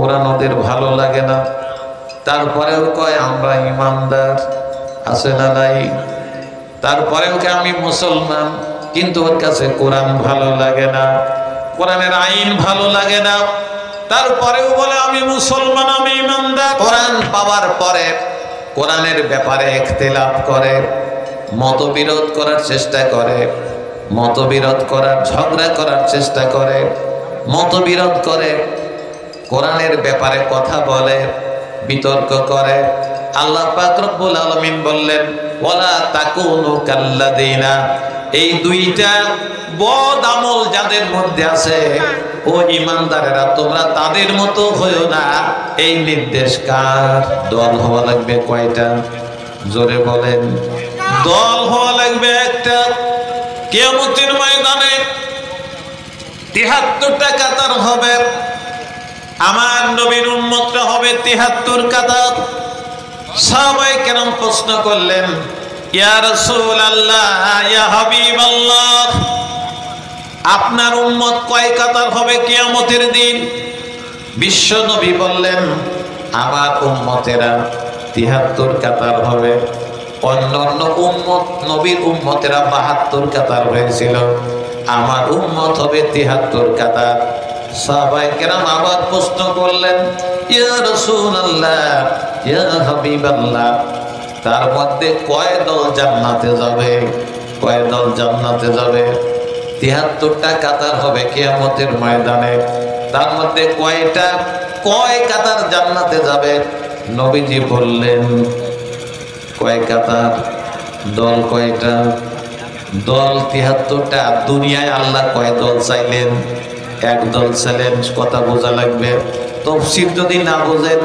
কোরআন ওদের ভালো লাগে না, তারপরেও কয় আমরা ইমানদার, আছে না নাই? তারপরেও কে আমি মুসলমান, কিন্তু ওর কাছে কোরআন ভালো লাগে না, কোরআনের আইন ভালো লাগে না, তারপরেও বলে আমি মুসলমান, আমি ইমানদার। কোরআন পাওয়ার পরে কোরআনের ব্যাপারে ইখতিলাফ করে, মতবিরোধ করার চেষ্টা করে, মতবিরোধ করার, ঝগড়া করার চেষ্টা করে, মতবিরোধ করে, কোরআনের ব্যাপারে কথা বলে, বিতর্ক করে। আল্লাহ পাক রব্বুল আলামিন বললেন ওয়ালা তাকুনু কাল্লাযিনা, এই দুইটা বদ আমল যাদের মধ্যে আছে ও ঈমানদারেরা তোমরা তাদের মতো হয়ো না। এই নির্দেশ কার? দল হওয়া লাগবে কয়টা? জোরে বলেন। দল হওয়া লাগবে একটা। কিয়ামতের ময়দানে ৭৩টা কাতার হবে, আমার নবীর উম্মতরা হবে ৭৩ কাতার। সাহাবায়ে কেরাম প্রশ্ন করলেন ইয়া রাসূলুল্লাহ, ইয়া হাবিবাল্লাহ, আপনার উম্মত কয় কাতার হবে কিয়ামতের দিন? বিশ্ব নবী বললেন আমার উম্মতেরা ৭৩ কাতার হবে। অন্যান্য উম্মত, নবীর উম্মতেরা ৭২ কাতার হয়েছিল, আমার উম্মত হবে ৭৩ কাতার। সাহাবায়ে কেরাম আবার প্রশ্ন করলেন ইয়া রাসূলুল্লাহ, ইয়া হাবিবাল্লাহ, তার মধ্যে কয় দল জান্নাতে যাবে? কয় দল জান্নাতে যাবে? ৭৩টা কাতার হবে কিয়ামতের ময়দানে, তার মধ্যে কয়টা, কয় কাতার জান্নাতে যাবে? নবীজি বললেন কয় কাতার? দল কয়টা? দল ৭৩টা। দুনিয়ায় আল্লাহ কয় দল চাইলেন? এক দল চাইলেন। কথা বোঝা লাগবে। তাফসীর যদি না বোঝেন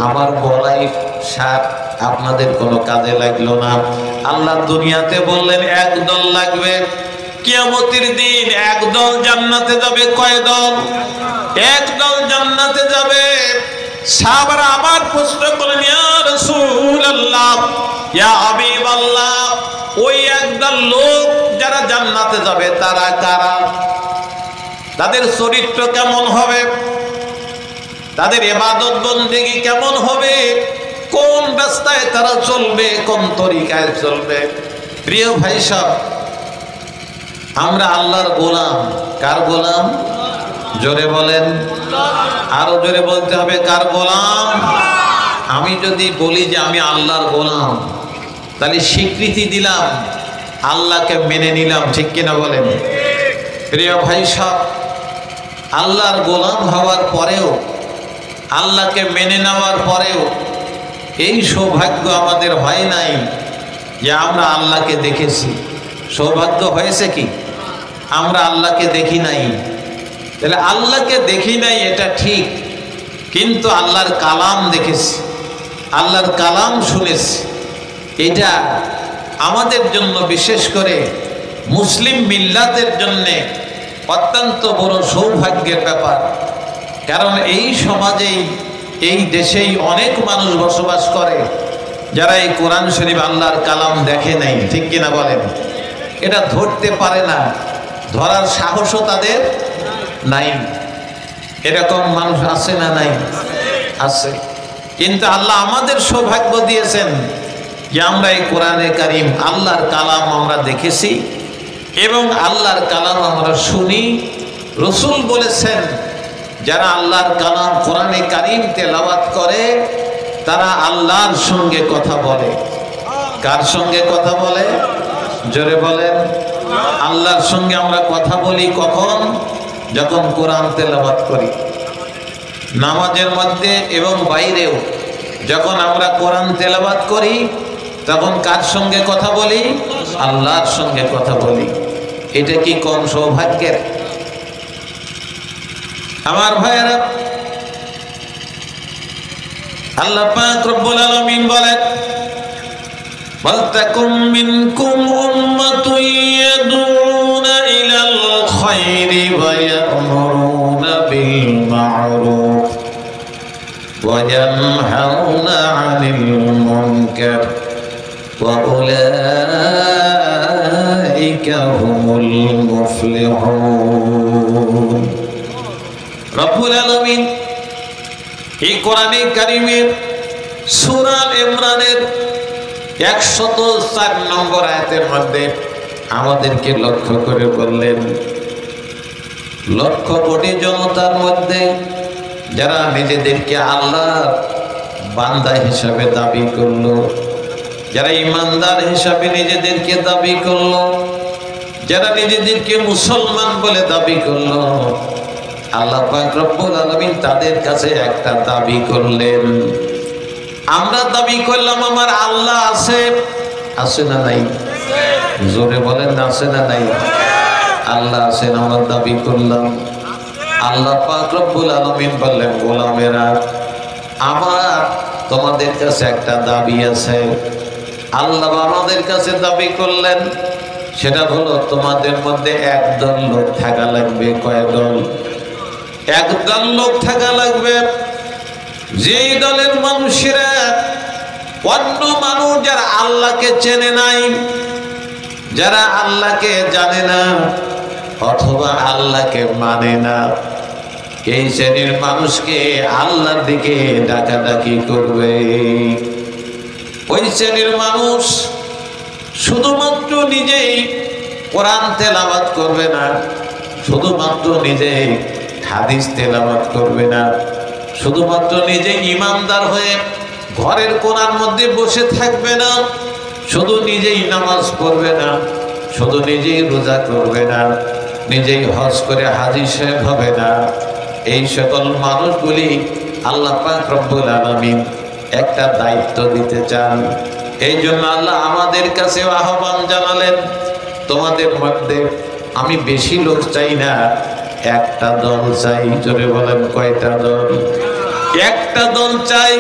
আমার বলাই সার, আপনাদের কোনো কাজে লাগলো না। আল্লাহ দুনিয়াতে বললেন এক দল লাগবে, কিয়ামতের দিন এক দল জান্নাতে যাবে। কয় দল? এক দল জান্নাতে যাবে। সাহাবারা আবার প্রশ্ন করলেন ইয়া রাসূলুল্লাহ, ইয়া হাবিবাল্লাহ, ওই একদল লোক যারা জান্নাতে যাবে তারা কারা? তাদের চরিত্র কেমন হবে? তাদের ইবাদত বন্দেগী কেমন হবে? কোন রাস্তায় তারা চলবে? কোন তরিকায় চলবে? প্রিয় ভাই সাহেব, আমরা আল্লাহর গোলাম। কার গোলাম? জোরে বলেন। আরো জোরে বলতে হবে, কার গোলাম? আমি যদি বলি যে আমি আল্লাহর গোলাম, তাহলে স্বীকৃতি দিলাম, আল্লাহকে মেনে নিলাম, ঠিক কিনা বলেন? প্রিয় ভাই সাহেব, আল্লাহর গোলাম হওয়ার পরেও, আল্লাহকে মেনে নেওয়ার পরেও এই সৌভাগ্য আমাদের হয় নাই যে আমরা আল্লাহকে দেখেছি। সৌভাগ্য হয়েছে কি? আমরা আল্লাহকে দেখি নাই। তাহলে আল্লাহকে দেখি নাই এটা ঠিক, কিন্তু আল্লাহর কালাম দেখেছি, আল্লাহর কালাম শুনেছি। এটা আমাদের জন্য, বিশেষ করে মুসলিম মিল্লাতের জন্যে অত্যন্ত বড় সৌভাগ্যের ব্যাপার। কারণ এই সমাজেই, এই দেশেই অনেক মানুষ বসবাস করে যারা এই কোরআন শরীফ আল্লাহর কালাম দেখে নাই, ঠিক কিনা বলেন? এটা ধরতে পারে না, ধরার সাহসও তাদের নাই। এরকম মানুষ আছে না নাই? আছে। কিন্তু আল্লাহ আমাদের সৌভাগ্য দিয়েছেন যে আমরা এই কোরআনে কারিম, আল্লাহর কালাম আমরা দেখেছি এবং আল্লাহর কালাম আমরা শুনি। রসুল বলেছেন যারা আল্লাহর কালাম কোরআনে কারিম তেলাওয়াত করে তারা আল্লাহর সঙ্গে কথা বলে। কার সঙ্গে কথা বলে? জোরে বলেন। আল্লাহর সঙ্গে আমরা কথা বলি কখন? যখন কোরআন তেলাওয়াত করি। নামাজের মধ্যে এবং বাইরেও যখন আমরা কোরআন তেলাওয়াত করি তখন কার সঙ্গে কথা বলি? আল্লাহর সঙ্গে কথা বলি। এটা কি কম সৌভাগ্যের? আমার ভাইয়েরা, আল্লাহ পাক রব্বুল আলামিন বলেন ওয়ালতাকুম মিনকুম উম্মাতুন ইয়াদউনা ইলাল খায়রি ওয়া ইয়া'মুরুনা বিল মা'রুফ ওয়া ইয়ানহাউনা 'আনিল মুনকার ওয়া উলাইকা হুমুল মুফলিহুন। রব্বুল আলামিন এই কোরআনে কারিমের সূরা ইমরানের 104 নম্বর আয়াতের মধ্যে আমাদেরকে লক্ষ্য করে বললেন, লক্ষ কোটি জনতার মধ্যে যারা নিজেদেরকে আল্লাহর বান্দা হিসাবে দাবি করলো, যারা ইমানদার হিসাবে নিজেদেরকে দাবি করলো, যারা নিজেদেরকে মুসলমান বলে দাবি করলো, আল্লাহ পাক রব্বুল আলামিন তাদের কাছে একটা দাবি করলেন। আমরা দাবি করলাম আমার আল্লাহ আছে, আছে না নাই? জোরে বলেন না, আছে না নাই? আল্লাহ আছেন, আমরা দাবি করলাম। আল্লাহ পাক রব্বুল আলামিন বললেন, গোলামেরা আমার তোমাদের কাছে একটা দাবি আছে। আল্লাহ আমাদের কাছে দাবি করলেন, সেটা হলো তোমাদের মধ্যে একদল লোক থাকা লাগবে। কয় দল? একদল লোক থাকা লাগবে, যেই দলের মানুষেরা অন্য মানুষ যারা আল্লাহকে চেনে নাই, যারা আল্লাহকে জানে না অথবা আল্লাহকে মানে না, এই শ্রেণীর মানুষকে আল্লাহর দিকে ডাকাডাকি করবে। ওই শ্রেণীর মানুষ শুধুমাত্র নিজেই কোরআন তেলাওয়াত করবে না, শুধুমাত্র নিজেই হাদিস তেলাওয়াত করবে না, শুধুমাত্র নিজে ইমানদার হয়ে ঘরের কোণার মধ্যে বসে থাকবে না, শুধু নিজেই নামাজ পড়বে না, শুধু নিজেই রোজা করবে না, নিজেই হজ করে হাজী সাহেব হবে না। এই সকল মানুষগুলি আল্লাহ পাক রব্বুল আলামিন একটা দায়িত্ব দিতে চান। এই জন্য আল্লাহ আমাদের কাছে আহ্বান জানালেন, তোমাদের মধ্যে আমি বেশি লোক চাই না, একটা দল চাই। জোরে বলেন, কয়টা দল? একটা দল চাই,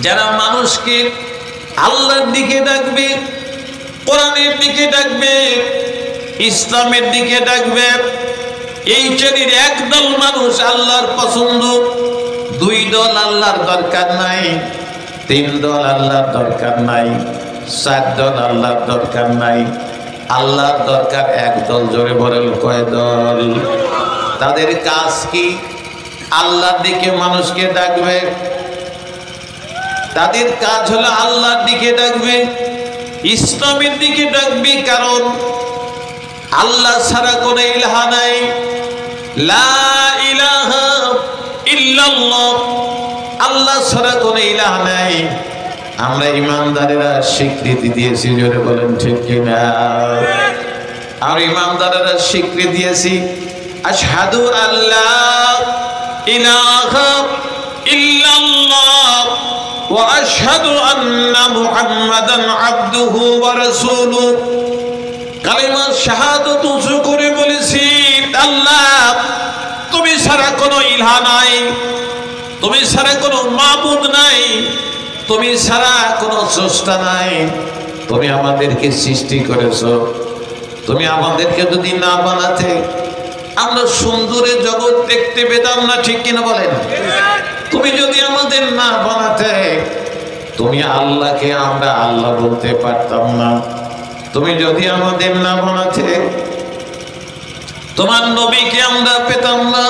যারা মানুষকে আল্লাহর দিকে ডাকবে, কোরআনের দিকে ডাকবে, ইসলামের দিকে ডাকবে। এই শ্রেণীর একদল মানুষ আল্লাহর পছন্দ। দুই দল আল্লাহর দরকার নাই, তিন দল আল্লাহর দরকার নাই, চার দল আল্লাহর দরকার নাই, আল্লাহর দরকার একদল। জোরে বলেন, কয় দল? তাদের কাজ কি? আল্লাহর দিকে মানুষকে ডাকবে। তাদের কাজ হলো আল্লাহর দিকে ডাকবে, ইসলামের দিকে ডাকবে। কারণ আল্লাহ ছাড়া কোনো ইলাহা নাই, লা ইলাহা ইল্লাল্লাহ, আল্লাহ ছাড়া কোনো ইলাহা নাই। আমরা ইমানদারেরা স্বীকৃতি দিয়েছি, জোরে বলেন ঠিক কিনা? আর ইমানদারেরা স্বীকৃতি দিয়েছি, আশহাদু আল্লা ইলাহা ইল্লাল্লাহ ওয়া আশহাদু আন্না মুহাম্মাদান আবদুহু ওয়া রাসূলুহু। কালিমা শাহাদাত উঁচু করে বলেছি, আল্লাহ তুমি ছাড়া কোনো ইলাহা নাই, তুমি ছাড়া কোনো মাবুদ নাই, তুমি ছাড়া কোনো স্রষ্টা নাই। তুমি আমাদেরকে সৃষ্টি করেছো, তুমি আমাদেরকে যদি না বানাতে আমরা সুন্দরে জগৎ দেখতে পেতাম না, ঠিক কিনা বলেন? তুমি যদি আমাদের না বানাতে তুমি আল্লাহকে আমরা আল্লাহ বলতে পারতাম না। তুমি যদি আমাদের না বানাতে তোমার নবীকে আমরা পেতাম না।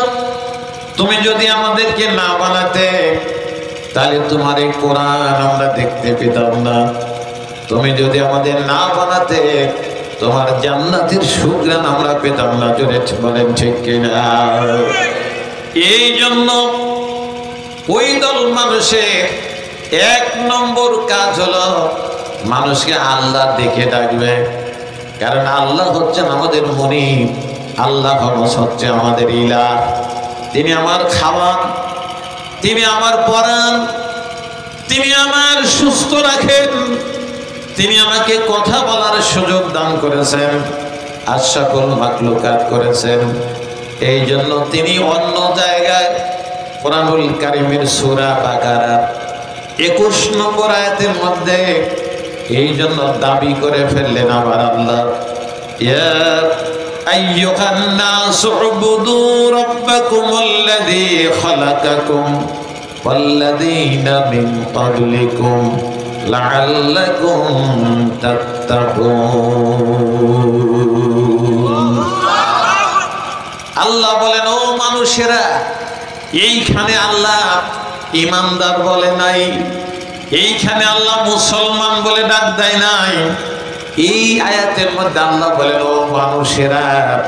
তুমি যদি আমাদেরকে না বানাতে তাহলে তোমার এই কোরআন আমরা দেখতে পেতাম না। তুমি যদি আমাদের না বানাতে তোমার জান্নাতের সুঘ্রাণ আমরা পেতাম না। জোরে বলেন ঠিক কিনা? এই জন্য ওই দল মানুষের এক নম্বর কাজ হলো মানুষকে আল্লাহর দিকে ডাকবে। কারণ আল্লাহ হচ্ছেন আমাদের মুনিব, আল্লাহ হচ্ছে আমাদের ইলাহ। তিনি আমার খাওয়ান, তিনি আমার পরাণ, তিনি আমার সুস্থ রাখেন, তিনি আমাকে কথা বলার সুযোগ দান করেছেন, আর সকল মাখলুকাত করেছেন। এই জন্য তিনি অন্য জায়গায় কোরআনুল কারীমের সূরা বাকারা 21 নম্বর আয়াতের মধ্যে এই জন্য দাবি করে ফেললেন আমার আল্লাহ, ইয়া আইয়ুহান নাসু উবুদু রাব্বাকুমুল্লাযী খালাকাকুম ওয়াল্লাযীনা মিন ক্বাবলিকুম লাআল্লাকুম তাত্তাকুন। আল্লাহ বলেন, ও মানুষেরা এইখানে আল্লাহ ইমানদার বলে নাই, এইখানে আল্লাহ মুসলমান বলে ডাক দেয় নাই। এই আয়াতের মধ্যে আল্লাহ বলেন, ও মানুষেরা,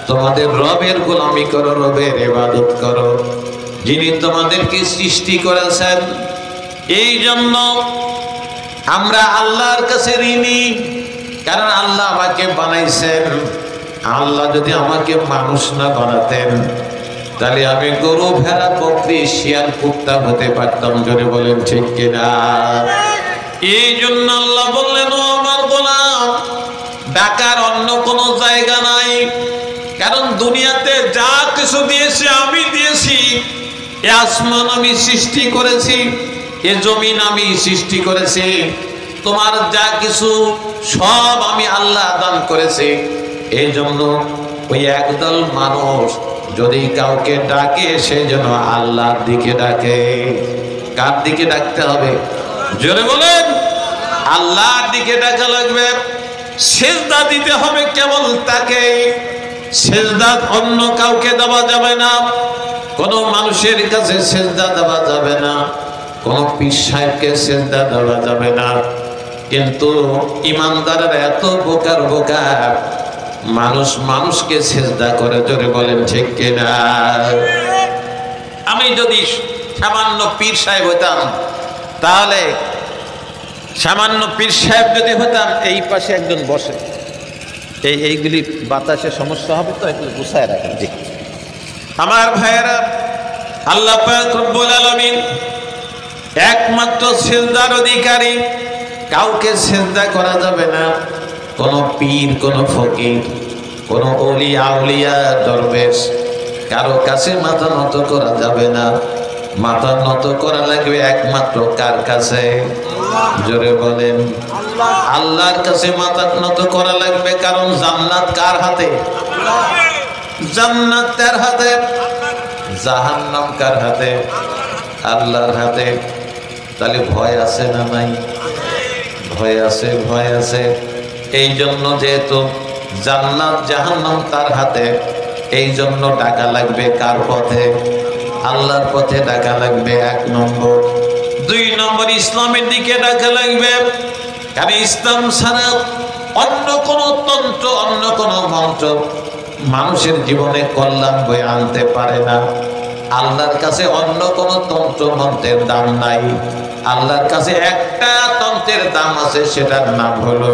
তোমাদের রবের গোলামি করো, রবের ইবাদত করো, যিনি তোমাদেরকে সৃষ্টি করেছেন। এই জন্য আমরা আল্লাহর কাছে ঋণী, কারণ আল্লাহ আমাকে বানাইছেন। আল্লাহ যদি আমাকে মানুষ না বানাতেন, তাহলে আমি গরু, ভেড়া, বকরি, শিয়াল, কুত্তা হতে পারতাম। জোরে বলেন ঠিক কিনা? এই জন্য আল্লাহ বললেন, ও আমার গোলাম, ডাকার অন্য কোনো জায়গা নাই। কারণ দুনিয়াতে যা কিছু দিয়েছি আমি দিয়েছি। এ আসমান আমি সৃষ্টি করেছি, এ জমিন আমি সৃষ্টি করেছি, তোমার যা কিছু সব আমি আল্লাহ দান করেছি। এই জন্য ওই একদল মানুষ যদি কাউকে ডাকে, সেই জন্য আল্লাহর দিকে ডাকে। কার দিকে ডাকতে হবে? জোরে বলেন। আল্লাহর দিকে ডাকা লাগবে। সেজদা দিতে হবে কেবল তাকে, সেজদা অন্য কাউকে দেওয়া যাবে না, কোনো মানুষের কাছে সেজদা দেওয়া যাবে না, কোনো পীর সাহেবকে সেজদা দেওয়া যাবে না। কিন্তু ইমানদারেরা এত বোকার বোকার, মানুষ মানুষকে সেজদা করে। জোরে বলেন ঠিক কিনা? আমি যদি সামান্য পীর সাহেব হতাম, তাহলে সামান্য পীর সাহেব যদি হতাম, এই পাশে একজন বসে, এইগুলি বাতাসে সমস্যা হবে, তো একটু গুছায় রাখেন। জি আমার ভাইয়েরা, আল্লাহ পাক রব্বুল আলামিন একমাত্র সিজদার অধিকারী, কাউকে সিজদা করা যাবে না। কোন পীর, কোন ফকির, কোন ওলি আউলিয়া দরবেশ, কারো কাছে মাথা নত করা যাবে না। মাথা নত করা লাগবে একমাত্র কার কাছে? জোরে বলেন। আল্লাহর কাছে মাথা নত করা লাগবে। কারণ জান্নাত কার হাতে? জান্নাত তার হাতে। জাহান্নাম কার হাতে? আল্লাহর হাতে। তাহলে ভয় আছে না নাই? ভয় আছে, ভয় আছে। এই জন্য যেহেতু জান্নাত জাহান্নাম তার হাতে, এই জন্য ডাকা লাগবে কার পথে? আল্লাহর পথে ডাকা লাগবে, এক নম্বর। দুই নম্বর, ইসলামের দিকে ডাকা লাগবে। কারণ ইসলাম ছাড়া অন্য কোন তন্ত্র, অন্য কোন মন্ত্র মানুষের জীবনে কল্যাণ বয়ে আনতে পারে না। আল্লাহর কাছে অন্য কোন তন্ত্র মন্ত্রের দাম নাই। আল্লাহর কাছে একটা তন্ত্রের দাম আছে, সেটার নাম হলো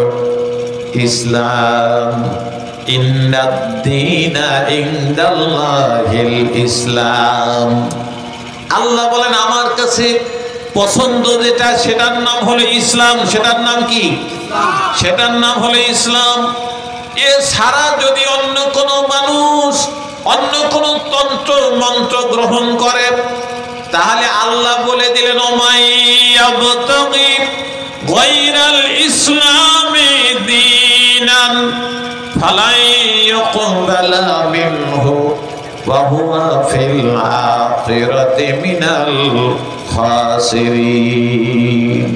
ইসলাম। ইন্নাদ-দীনা ইনদাল্লাহিল ইসলাম। আল্লাহ বলেন, আমার কাছে পছন্দ যেটা, সেটার নাম হলো ইসলাম। সেটার নাম কি? সেটার নাম হলো ইসলাম। এ ছাড়া যদি অন্য কোন মানুষ অন্য কোন তন্ত্র মন্ত্র গ্রহণ করে, তাহলে আল্লাহ বলে দিলেন, ওমাইয়াবতাগি গায়রাল ইসলামি দীনান ফালাই ইউকবালা মিনহু ওয়া হুয়া ফিল আখিরাতি মিনাল খাসিরিন।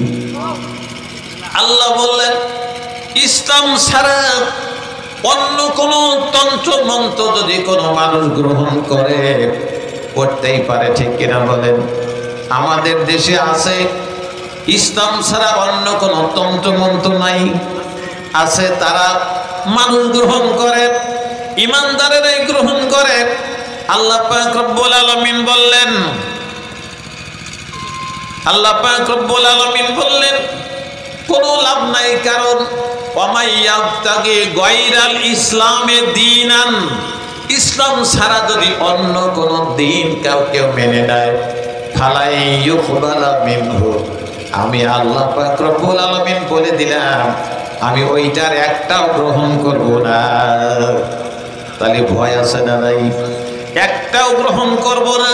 আল্লাহ বললেন, ইসলাম ছাড়া অন্য কোন তন্ত্র মন্ত্র যদি কোনো মানুষ গ্রহণ করে, করতেই পারে, ঠিক কিনা বলেন? আমাদের দেশে আছে ইসলাম ছাড়া অন্য কোন তন্ত্র মন্ত্র নাই, আছে, তারা মানুষ গ্রহণ করে, ইমানদারেরাই গ্রহণ করে। আল্লাহ পাক রব্বুল আলামিন বললেন, আল্লাহ পাক রব্বুল আলামিন বললেন, কোনো লাভ নাই। কারণ ওয়ামাইয়াবতাগি গায়রাল ইসলামে দীনান, ইসলাম ছাড়া যদি অন্য কোন দিন কাউকে মেনে নেয়, ফালাই ইউকবালা মিনহু, আমি আল্লাহ পাক রব্বুল আলামিন বলে দিলাম, আমি ওইটার একটাও গ্রহণ করব না। তাহলে ভয় আছে না নাই? একটাও গ্রহণ করব না।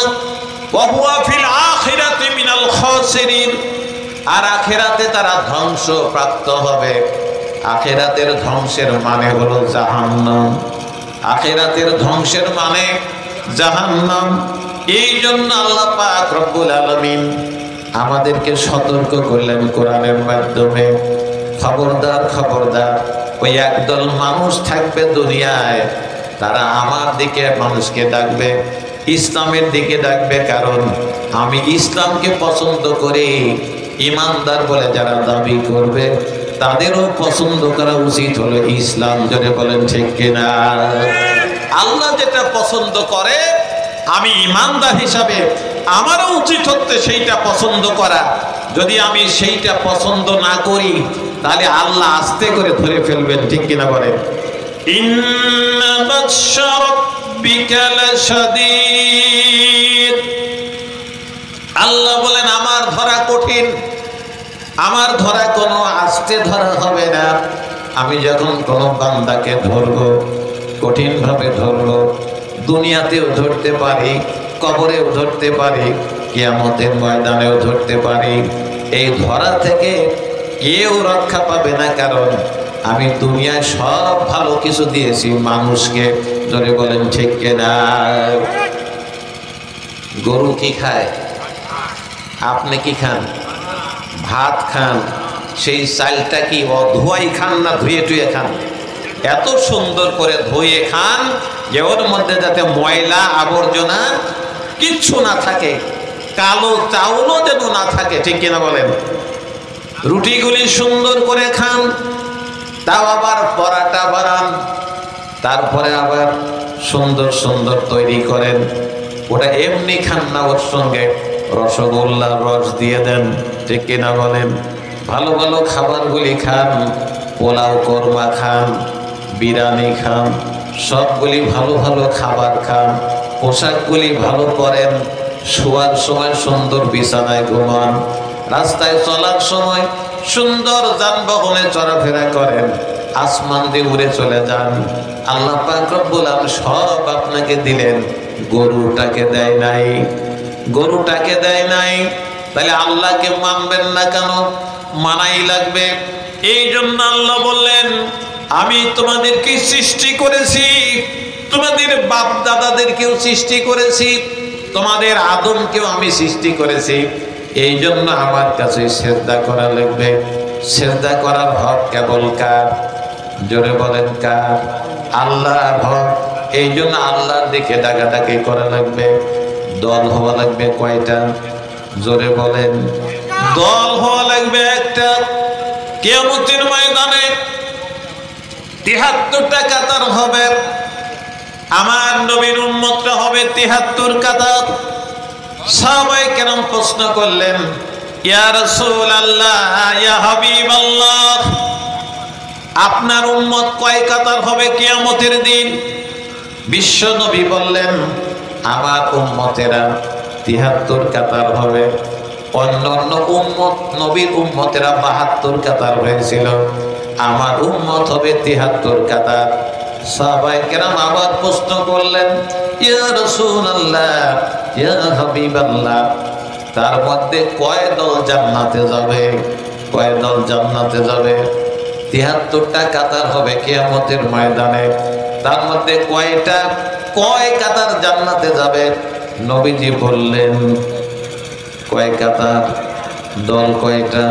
ওয়া হুয়া ফিল আখিরাতি মিনাল খাসিরিন, আর আখিরাতে তারা ধ্বংস প্রাপ্ত হবে। আখিরাতের ধ্বংসের মানে হলো জাহান্নাম। আখিরাতের ধ্বংসের মানে জাহান্নাম। এই জন্য আল্লাহ পাক রব্বুল আলামিন আমাদেরকে সতর্ক করলেন কোরআনের মাধ্যমে, খবরদার, খবরদার, ওই একদল মানুষ থাকবে দুনিয়ায়, তারা আমার দিকে মানুষকে ডাকবে, ইসলামের দিকে ডাকবে, কারণ আমি ইসলামকে পছন্দ করি। ইমানদার বলে যারা দাবি করবে তাদেরও পছন্দ করা উচিত হলো ইসলাম। জোরে বলেন ঠিক কিনা? আল্লাহ যেটা পছন্দ করে আমি ইমানদার হিসাবে আমারও উচিত হচ্ছে সেইটা পছন্দ করা। যদি আমি সেইটা পছন্দ না করি তাহলে আল্লাহ আস্তে করে ধরে ফেলবেন, ঠিক কিনা বলেন? ইন্না বাতশা রাব্বিকা লাশাদীদ। আল্লাহ বলেন আমার ধরা কঠিন, আমার ধরা কোনো আস্তে ধরা হবে না। আমি যখন কোনো বান্দাকে ধরবো কঠিন ভাবে ধরবো। দুনিয়াতেও ধরতে পারি, কবরেও ধরতে পারি, কিয়ামতের ময়দানেও ধরতে পারি। এই ধরা থেকে কেউ রক্ষা পাবে না, কারণ আমি দুনিয়ায় সব ভালো কিছু দিয়েছি মানুষকে। ধরে বলেন ঠিক কিনা? গরু কি খায়? আপনি কি খান? ভাত খান। সেই চালটা কি ধোয়াই খান না ধুয়ে টুয়ে খান? এত সুন্দর করে ধুয়ে খান যে ওর মধ্যে যাতে ময়লা আবর্জনা কিচ্ছু না থাকে, কালো চাউলও যেন না থাকে, ঠিক কিনা বলেন? রুটিগুলি সুন্দর করে খান, তাও আবার পরাটা বানান, তারপরে আবার সুন্দর সুন্দর তৈরি করেন। ওটা এমনি খান না, ওর সঙ্গে রসগোল্লার রস দিয়ে দেন, ঠিক কিনা বলেন? ভালো ভালো খাবারগুলি খান, পোলাও কোরমা খান, বিরিয়ানি খান, সবগুলি ভালো ভালো খাবার খান, পোশাকগুলি ভালো পরেন, শোয়ার সময় সুন্দর বিছানায় ঘুমান, রাস্তায় চলার সময় সুন্দর যানবাহনে চলাফেরা করেন, আসমান দিয়ে উড়ে চলে যান। আল্লাহ পাক রব্বুল আলামিন সব আপনাকে দিলেন, গরুটাকে দেয় নাই, গরুটাকে দেয় নাই। তাহলে আল্লাহকে মানবেন না কেন? মানাই লাগবে। এই জন্য আল্লাহ বললেন আমি তোমাদেরকে সৃষ্টি করেছি, তোমাদের বাপ দাদাদেরকেও সৃষ্টি করেছি, তোমাদের আদমকেও আমি সৃষ্টি করেছি। এই জন্য আমার কাছে সেজদা করা লাগবে। সেজদা করার হক কেবল কার? জোরে বলেন কার? আল্লাহর হক। এই জন্য আল্লাহর দিকে ডাকাডাকি করা লাগবে। দল হওয়া লাগবে কয়টা? জোরে বলেন। দল হওয়া লাগবে একটা। কিয়ামতের ময়দানে ৭৩টা কাতার হবে। আমার নবীর উম্মতরা হবে ৭৩ কাতার। সাহাবায়ে কেরাম প্রশ্ন করলেন, ইয়া রাসূলুল্লাহ, ইয়া হাবিবাল্লাহ, আপনার উম্মত কয় কাতার হবে কিয়ামতের দিন? বিশ্ব নবী বললেন, আমার উম্মতেরা ৭৩ কাতার হবে। অন্যান্য উম্মত, নবীর উম্মতেরা ৭২ কাতার হয়েছিল, আমার উম্মত হবে ৭৩ কাতার। সাহাবায়ে কেরাম আবার প্রশ্ন করলেন, ইয়া রাসূলুল্লাহ, ইয়া হাবিবাল্লাহ, তার মধ্যে কয় দল জান্নাতে যাবে? কয় দল জান্নাতে যাবে? ৭৩টা কাতার হবে কিয়ামতের ময়দানে, তার মধ্যে কয়টা, কয় কাতার জান্নাতে যাবে? নবীজি বললেন, কয় কাতার? দল কয়টা?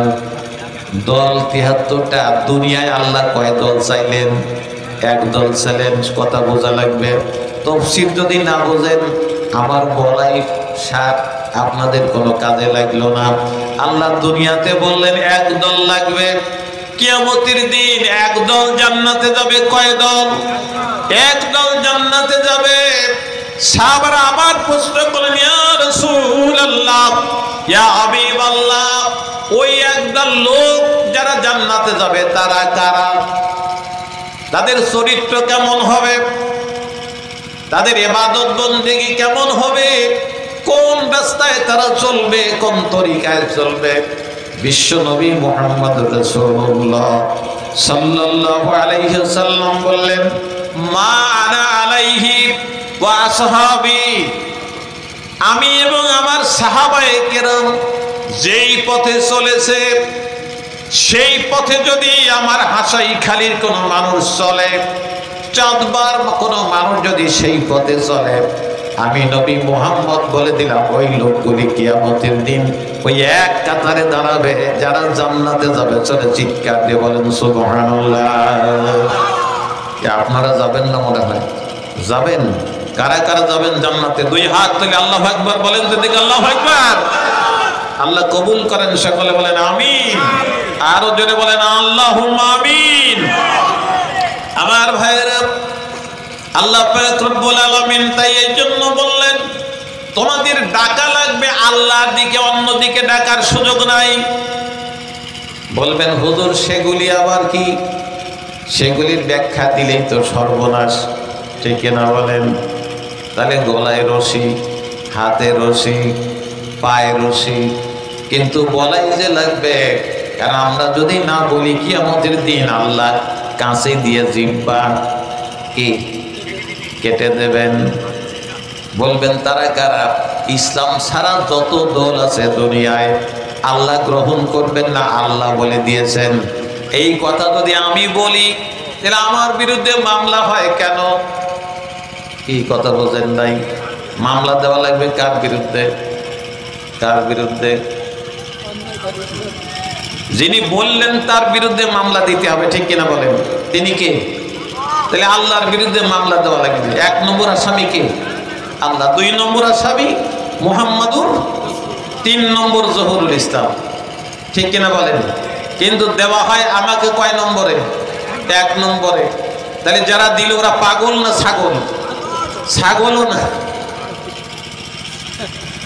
দল ৭৩টা। দুনিয়ায় আল্লাহ কয় দল চাইলেন? এক দল চাইলেন। কথা বোঝা লাগবে। তাফসীর যদি না বোঝেন আমার বলাই সার, আপনাদের কোনো কাজে লাগলো না। আল্লাহ দুনিয়াতে বললেন এক দল লাগবে, কিয়ামতের দিন এক দল জান্নাতে যাবে। কয় দল? এক দল জান্নাতে যাবে। সাহাবারা আবার প্রশ্ন করলেন, ইয়া রাসূলুল্লাহ, ইয়া হাবিবাল্লাহ, ওই একদল লোক যারা জান্নাতে যাবে তারা কারা? তাদের চরিত্র কেমন হবে? তাদের ইবাদত বন্দেগী কেমন হবে? কোন রাস্তায় তারা চলবে? কোন তরিকায় চলবে? বিশ্ব নবী মুহাম্মদ রাসূলুল্লাহ সাল্লাল্লাহু আলাইহি ওয়াসাল্লাম বললেন, মা আনা আলাইহি ওয়া আসহাবি, আমি এবং আমার সাহাবায়ে কেরাম যেই পথে চলেছে সেই পথে যদি আমার হাসাই খালির কোনো মানুষ চলে, চাঁদবার কোনো মানুষ যদি সেই পথে চলে, আমি নবী মুহাম্মদ বলে দিলাম ওই লোকগুলি কিয়ামতের দিন ওই এক কাতারে দাঁড়াবে যারা জান্নাতে যাবে। চলে চিৎকার দিয়ে বলেন সুবহানাল্লাহ। আপনারা যাবেন না? মনে হয় যাবেন। কারা কারা যাবেন জান্নাতে? দুই হাত তুলে আল্লাহু আকবার বলেন তো দেখি, আল্লাহু আকবার। আল্লাহ কবুল করেন, সকলে বলেন আমিন। আরো জোরে বলেন আল্লাহুম্মা আমিন। আমার ভাইরা, আল্লাহ পাক রব্বুল আলামিন তাই এই জন্য বললেন তোমাদের ডাকা লাগবে আল্লাহর দিকে, অন্য দিকে ডাকার সুযোগ নাই। বলবেন হুজুর সেগুলি আবার কি? সেগুলির ব্যাখ্যা দিলেই তো সর্বনাশ, ঠিক না বলেন? তাহলে গলায় রশি, হাতে রশি, পায়ে রশি, কিন্তু বলাই যে লাগবে। কারণ আমরা যদি না বলি কিয়ামতের দিন আল্লাহ কাঁচি দিয়ে জিহ্বা কি কেটে দেবেন। বলবেন তারা কারা? ইসলাম ছাড়া যত দল আছে দুনিয়ায় আল্লাহ গ্রহণ করবেন না, আল্লাহ বলে দিয়েছেন। এই কথা যদি আমি বলি তাহলে আমার বিরুদ্ধে মামলা হয় কেন? কি কথা বোঝেন নাই? মামলা দেওয়া লাগবে কার বিরুদ্ধে? কার বিরুদ্ধে? যিনি বললেন তার বিরুদ্ধে মামলা দিতে হবে, ঠিক কিনা বলেন? তিনি কে? তাহলে আল্লাহর বিরুদ্ধে মামলা দেওয়া লাগবে। 1 নম্বর আসামি কে? আল্লাহ। 2 নম্বর আসামি মুহাম্মাদুর, 3 নম্বর জহুরুল ইসলাম, ঠিক কিনা বলেন? কিন্তু দেওয়া হয় আমাকে কয় নম্বরে? 1 নম্বরে। তাহলে যারা দিল ওরা পাগল না ছাগল? ছাগলও না,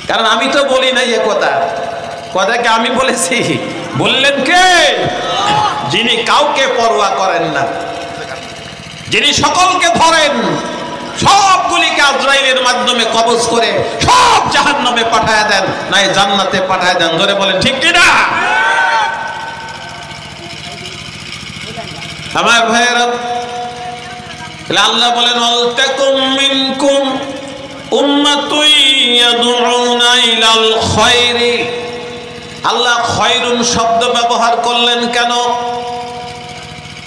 কারণ আমি তো বলি নাই এ কথা। কথাকে আমি বলেছি, বললেন কে? যিনি কাউকে পরোয়া করেন না, যিনি সকলকে ধরেন, সবগুলিকে আজরাইলের মাধ্যমে কবজ করে সব জাহান্নামে পাঠায় দেন, নাই জান্নাতে পাঠায় দেন। ধরে বলেন ঠিক কিনা? আমার ভাইয়েরা, আল্লাহ বলেন ওয়ালতাকুম মিনকুম উম্মাতুন ইয়াদউনা ইলাল খায়রি। আল্লাহ খায়রুন শব্দ ব্যবহার করলেন কেন?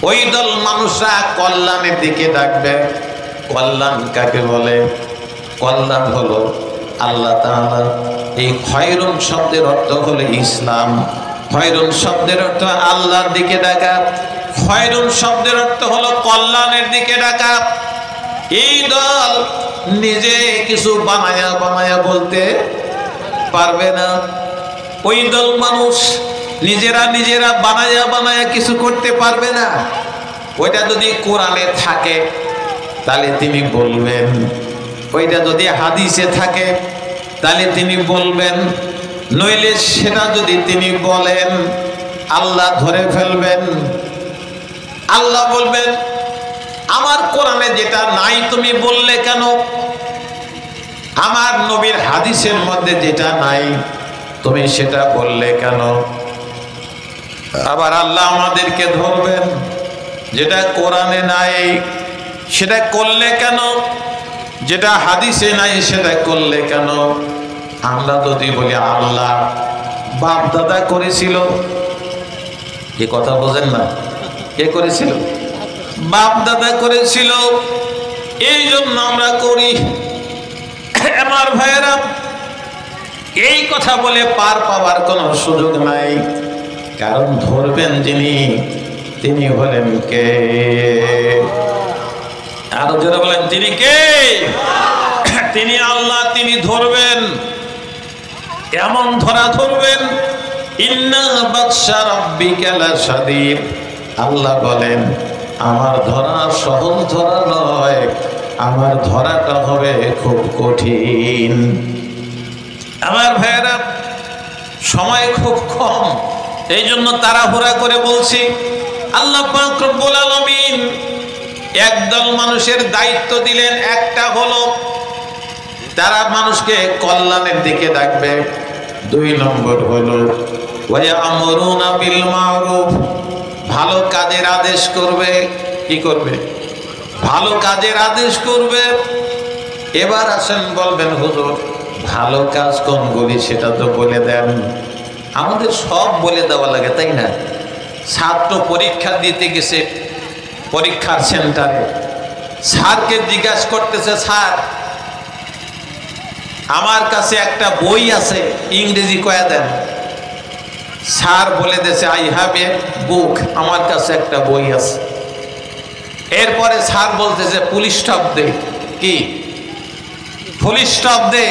ওই দল মানুষরা কল্যাণের দিকে ডাকবে। কল্যাণ কাকে বলে? কল্যাণ হলো আল্লাহ তাআলা। এই খায়রুন শব্দের অর্থ হলো ইসলাম। খায়রুন শব্দের অর্থ আল্লাহর দিকে ডাকা। খায়রুন শব্দের অর্থ হলো কল্যাণের দিকে ডাকা। এই দল নিজে কিছু বানায়া বানায়া বলতে পারবে না। ওই দল মানুষ নিজেরা নিজেরা বানায়া বানায়া কিছু করতে পারবে না। ওইটা যদি কোরআনে থাকে তাহলে তিনি বলবেন, ওইটা যদি হাদিসে থাকে তাহলে তিনি বলবেন, নইলে সেটা যদি তিনি বলেন আল্লাহ ধরে ফেলবেন। আল্লাহ বলবেন আমার কোরআনে যেটা নাই তুমি বললে কেন? আমার নবীর হাদিসের মধ্যে যেটা নাই তুমি সেটা বললে কেন? আবার আল্লাহ আমাদেরকে ধরবেন, যেটা কোরআনে নাই সেটা করলে কেন? যেটা হাদিসে নাই সেটা করলে কেন? আমরা যদি বলি আল্লাহ বাপ দাদা করেছিল, এ কথা বোঝেন না? কে করেছিল? বাপ দাদা করেছিল, এই জন্য আমরা করি। আমার ভাইয়েরা, এই কথা বলে পার পাওয়ার কোনো সুযোগ নাই। কারণ ধরবেন যিনি, তিনি হলেন কে? আরো যারা বলেন তিনি কে? তিনি আল্লাহ। তিনি ধরবেন, এমন ধরা ধরবেন, ইন্না বাতশা রাব্বিকা লাশাদীদ। আল্লাহ বলেন আমার ধরা সহজ ধরা নয়, আমার ধরাটা হবে খুব কঠিন। আমার ভাইয়েরা, সময় খুব কম, এই জন্য তাড়াহুড়া করে বলছি। আল্লাহ পাক রব্বুল আলামিন একদল মানুষের দায়িত্ব দিলেন, একটা হলো তারা মানুষকে কল্যাণের দিকে ডাকবে। 2 নম্বর হলো ওয়ায়ামুরুনা বিল মারুফ, ভালো কাজের আদেশ করবে। কি করবে? ভালো কাজের আদেশ করবে। এবার আসেন বলবেন হুজুর ভালো কাজ কোনগুলি সেটা তো বলে দেন। আমাদের সব বলে দেওয়া লাগে, তাই না? ছাত্র পরীক্ষা দিতে গেছে পরীক্ষার সেন্টারে, স্যারকে জিজ্ঞাসা করতেছে, স্যার আমার কাছে একটা বই আছে, ইংরেজি কয়া দেন। স্যার বলে দিয়েছে আই হ্যাভ এ বুক, আমার কাছে একটা বই আছে। এরপরে স্যার বলতেছে পুলিশ স্টপ দে, কি ফুল স্টপ দে,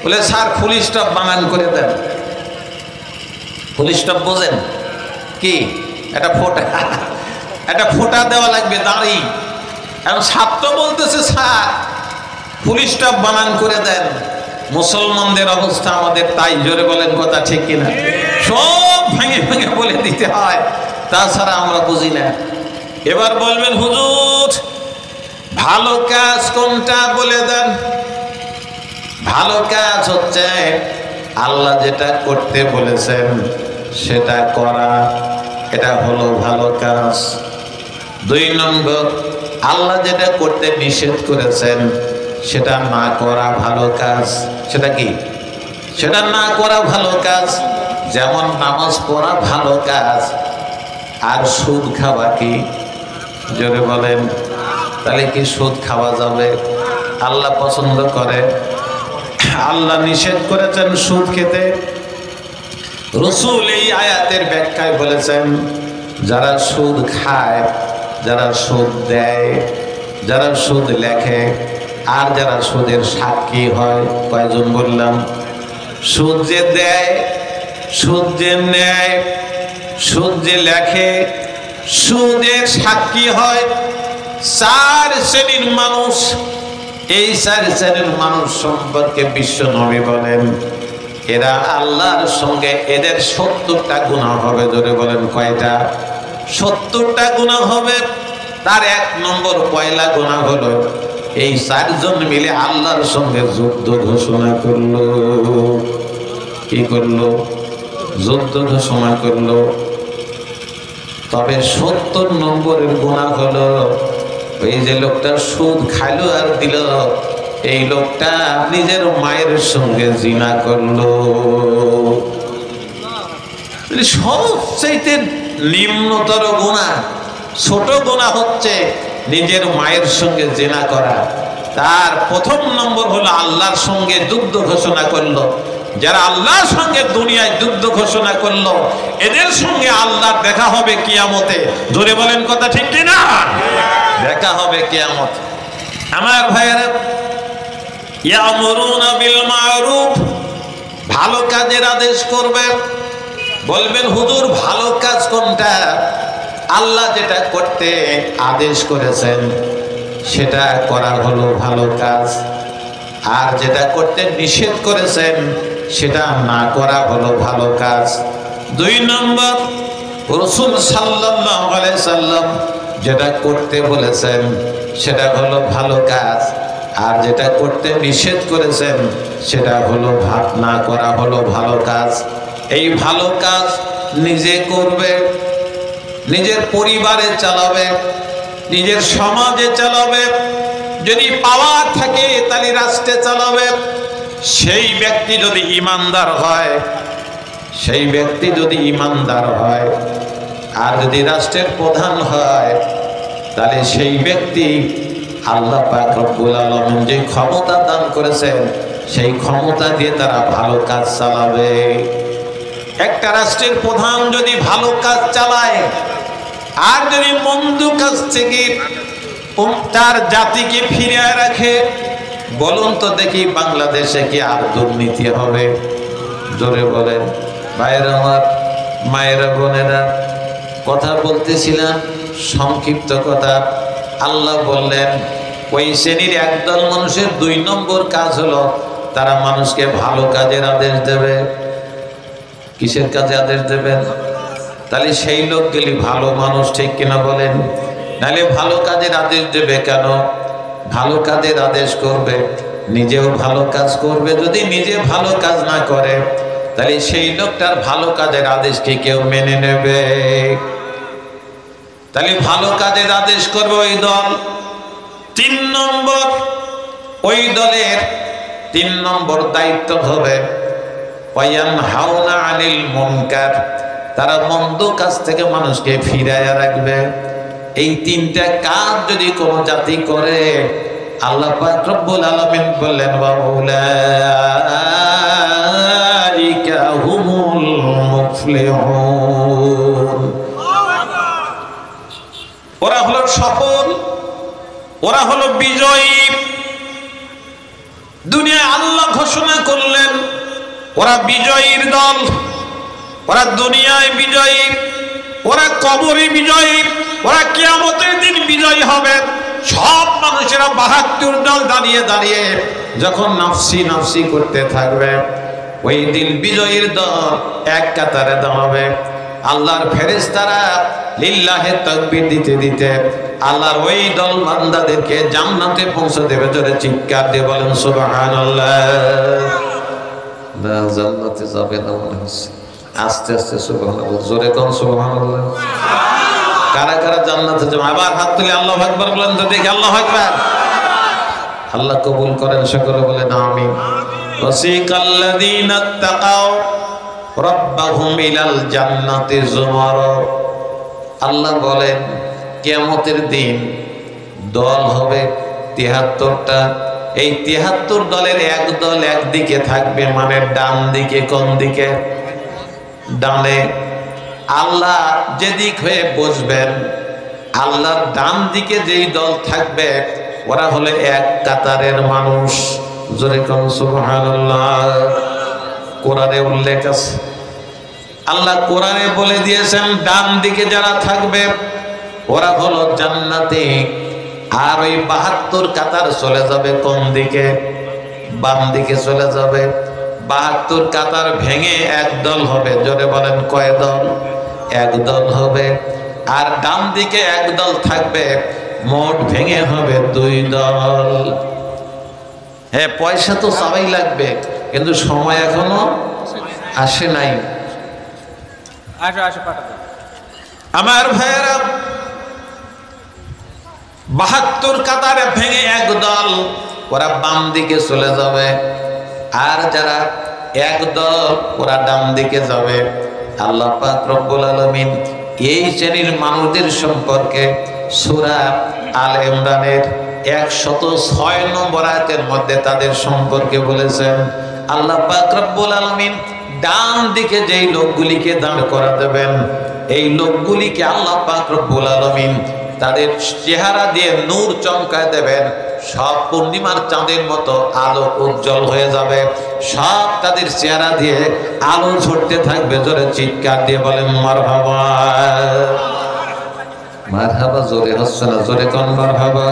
বলে স্যার ফুল স্টপ বানান করে দেন। ফুল স্টপ বোঝেন কি? একটা ফোঁটা দেওয়া লাগবে দাঁড়ি। এখন ছাত্র বলতেছে স্যার ফুল স্টপ বানান করে দেন। মুসলমানদের অবস্থা আমাদের তাই, জোরে বলেন কথা ঠিক কিনা? সব ভেঙে ভেঙে বলে দিতে হয়, তাছাড়া আমরা বুঝি না। এবার বলবেন হুজুর ভালো কাজ কোনটা বলে দেন। ভালো কাজ হচ্ছে আল্লাহ যেটা করতে বলেছেন সেটা করা, এটা হলো ভালো কাজ। 2 নম্বর, আল্লাহ যেটা করতে নিষেধ করেছেন সেটা না করা ভালো কাজ। সেটা কি? সেটা না করা ভালো কাজ। যেমন নামাজ পড়া ভালো কাজ, আর সুদ খাওয়া কি? জোরে বলেন। তাহলে কি সুদ খাওয়া যাবে? আল্লাহ পছন্দ করে, আল্লাহ নিষেধ করেছেন সুদ খেতে। রাসূল এই আয়াতের ব্যাখ্যায় বলেছেন যারা সুদ খায়, যারা সুদ দেয়, যারা সুদ লেখে, আর যারা সুদের সাক্ষী হয়, কয়জন বললাম? সুদ যে দেয়, সুদ যে নেয়, সুদ যে লেখে, সুদের সাক্ষী হয়, 4 শ্রেণীর মানুষ। এই 4 শ্রেণীর মানুষ সম্পর্কে বিশ্ব নবী বলেন এরা আল্লাহর সঙ্গে এদের 70টা গুনাহ হবে। জোরে বলেন কয়টা? 70টা গুনাহ হবে। তার 1 নম্বর পয়লা গুনাহ হলো এই 4 জন মিলে আল্লাহর সঙ্গে যুদ্ধ ঘোষণা করলো। কি করলো? যুদ্ধ ঘোষণা করলো। তবে 70 নম্বরের গুনাহ হলো এই যে লোকটা সুদ খাইলো আর দিল, এই লোকটা নিজের মায়ের সঙ্গে জিনা করলো। সবচাইতে নিম্নতর গুনাহ, ছোট গুনাহ হচ্ছে নিজের মায়ের সঙ্গে জিনা করা। তার 1ম নম্বর হলো আল্লাহর সঙ্গে যুদ্ধ ঘোষণা করলো। যারা আল্লাহর সঙ্গে দুনিয়ায় যুদ্ধ ঘোষণা করলো এদের সঙ্গে আল্লাহর দেখা হবে কিয়ামতে। জোরে বলেন কথা ঠিক কিনা? দেখা হবে কিয়ামতে। আমার ভাইয়েরা, ইয়ামুরুনা বিল মারুফ, ভালো কাজের আদেশ করবে। বলবেন হুজুর ভালো কাজ কোনটা? আল্লাহ যেটা করতে আদেশ করেছেন সেটা করা হলো ভালো কাজ, আর যেটা করতে নিষেধ করেছেন সেটা না করা হলো ভালো কাজ। 2 নম্বর, রাসূল সাল্লাল্লাহু আলাইহি সাল্লাম যেটা করতে বলেছেন সেটা হলো ভালো কাজ, আর যেটা করতে নিষেধ করেছেন সেটা হলো না করা হলো ভালো কাজ। এই ভালো কাজ নিজে করবে, নিজের পরিবারে চালাবে, নিজের সমাজে চালাবে, যদি পাওয়ার থাকে তাহলে রাষ্ট্রে চালাবে। সেই ব্যক্তি যদি ইমানদার হয়, সেই ব্যক্তি যদি ইমানদার হয়, আর যদি রাষ্ট্রের প্রধান হয়, তাহলে সেই ব্যক্তি আল্লাহ পাক রব্বুল আলামিন যে ক্ষমতা দান করেছেন সেই ক্ষমতা দিয়ে তারা ভালো কাজ চালাবে। একটা রাষ্ট্রের প্রধান যদি ভালো কাজ চালায় আর যদি মন্দ কাজ থেকে তার জাতিকে ফিরিয়ে রাখে, বলুন তো দেখি বাংলাদেশে কি আর দুর্নীতি হবে? জোরে বলেন। ভাইয়েরা আমার, মায়েরা, বোনেরা, কথা বলতেছিলাম সংক্ষিপ্ত কথা। আল্লাহ বললেন ওই শ্রেণীর একদল মানুষের 2 নম্বর কাজ হলো তারা মানুষকে ভালো কাজের আদেশ দেবে। কিসের কাজে আদেশ দেবেন? তাহলে সেই লোকগুলি ভালো মানুষ, ঠিক কিনা বলেন? নাহলে ভালো কাজের আদেশ দেবে কেন? ভালো কাজের আদেশ করবে, নিজেও ভালো কাজ করবে। যদি নিজে ভালো কাজ না করে তাহলে সেই লোকটার ভালো কাজের আদেশকে কেউ মেনে নেবে? তাহলে ভালো কাজের আদেশ করবে ওই দল। 3 নম্বর, ওই দলের 3 নম্বর দায়িত্ব হবে ওয়ায়ানহাউনা আনিল মুনকার, তারা মন্দ কাজ থেকে মানুষকে ফিরাইয়া রাখবে। এই 3টা কাজ যদি কোনো জাতি করে, আল্লাহ পাক রব্বুল আলামিন বললেন ওয়া উলাইকা হুমুল মুফলিহুন, ওরা হলো সফল, ওরা হলো বিজয়ী। দুনিয়ায় আল্লাহ ঘোষণা করলেন ওরা বিজয়ীর দল, ওরা দুনিয়ায় বিজয়ী, ওরা কবরে বিজয়ী, ওরা কিয়ামতের দিন বিজয়ী হবে। সব মানুষেরা 72 দল দাঁড়িয়ে দাঁড়িয়ে যখন নাফসি নাফসি করতে থাকবে, ওই দিন বিজয়ীর দল এক কাতারে দাঁড়াবে। আল্লাহর ফেরেশতারা লিল্লাহে তাকবীর দিতে দিতে আল্লাহর ওই দল বান্দাদেরকে জান্নাতে পৌঁছে দেবে। জোরে চিৎকার দিয়ে বলেন সুবহানাল্লাহ। না জান্নাতে যাবে না মনে হচ্ছে, আস্তে আস্তে সুবহানাল্লাহ, জোরে কোন সুবহানাল্লাহ। কারা কারা জান্নাতে যাবে আবার হাত তুলে আল্লাহু আকবার বলেন তো দেখি। আল্লাহু আকবার। আল্লাহ কবুল করেন, সকলে বলেন আমিন। ওয়াসিকাল্লাযীনা তাকাও রাব্বাহুম ইলাল জান্নাতি যুমারা। আল্লাহ বলেন কিয়ামতের দিন দল হবে 73টা। এই 73 দলের এক দল একদিকে থাকবে, মানে ডান দিকে। কোন দিকে? ডানে। আল্লাহ যেদিক হয়ে বসবেন, আল্লাহর ডান দিকে যেই দল থাকবে ওরা হলে এক কাতারের মানুষ। জোরে কোন সুবহানাল্লাহ। কোরআনে উল্লেখ আছে, আল্লাহ কোরআনে বলে দিয়েছেন ডান দিকে যারা থাকবে ওরা হলো জান্নাতি। আর ওই 72 কাতার চলে যাবে কোন দিকে? বাম দিকে চলে যাবে। 72 কাতার ভেঙে এক দল হবে। জোরে বলেন কয় দল? এক দল হবে। আর ডান দিকে এক দল থাকবে, মোট ভেঙে হবে 2 দল। হ্যাঁ, পয়সা তো সবাই লাগবে, কিন্তু সময় এখনো আসে নাই। আমার ভাইয়েরা, 72 কাতারে ভেঙে এক দল ওরা বাম দিকে চলে যাবে। আর যারা এক দল ওরা ডান দিকে যাবে। আল্লাহ পাক রব্বুল আলামিন এই শ্রেণীর মানুষদের সম্পর্কে সূরা আল ইমরানের 106 নম্বর আয়াতের মধ্যে তাদের সম্পর্কে বলেছেন। আল্লাহ পাক রব্বুল আলামিন ডান দিকে যেই লোকগুলিকে দাঁড় করা দেবেন, এই লোকগুলিকে আল্লাহ পাক রব্বুল আলামিন তাদের চেহারা দিয়ে নূর চমকায় দেবেন। সব পূর্ণিমার চাঁদের মতো আলো উজ্জ্বল হয়ে যাবে। সব তাদের চেহারা দিয়ে আলো ঝরতে থাকবে। জোরে চিৎকার দিয়ে বলেন মারহাবা। মারহাবা জোরে হচ্ছে না, জোরে কোন মারহাবা।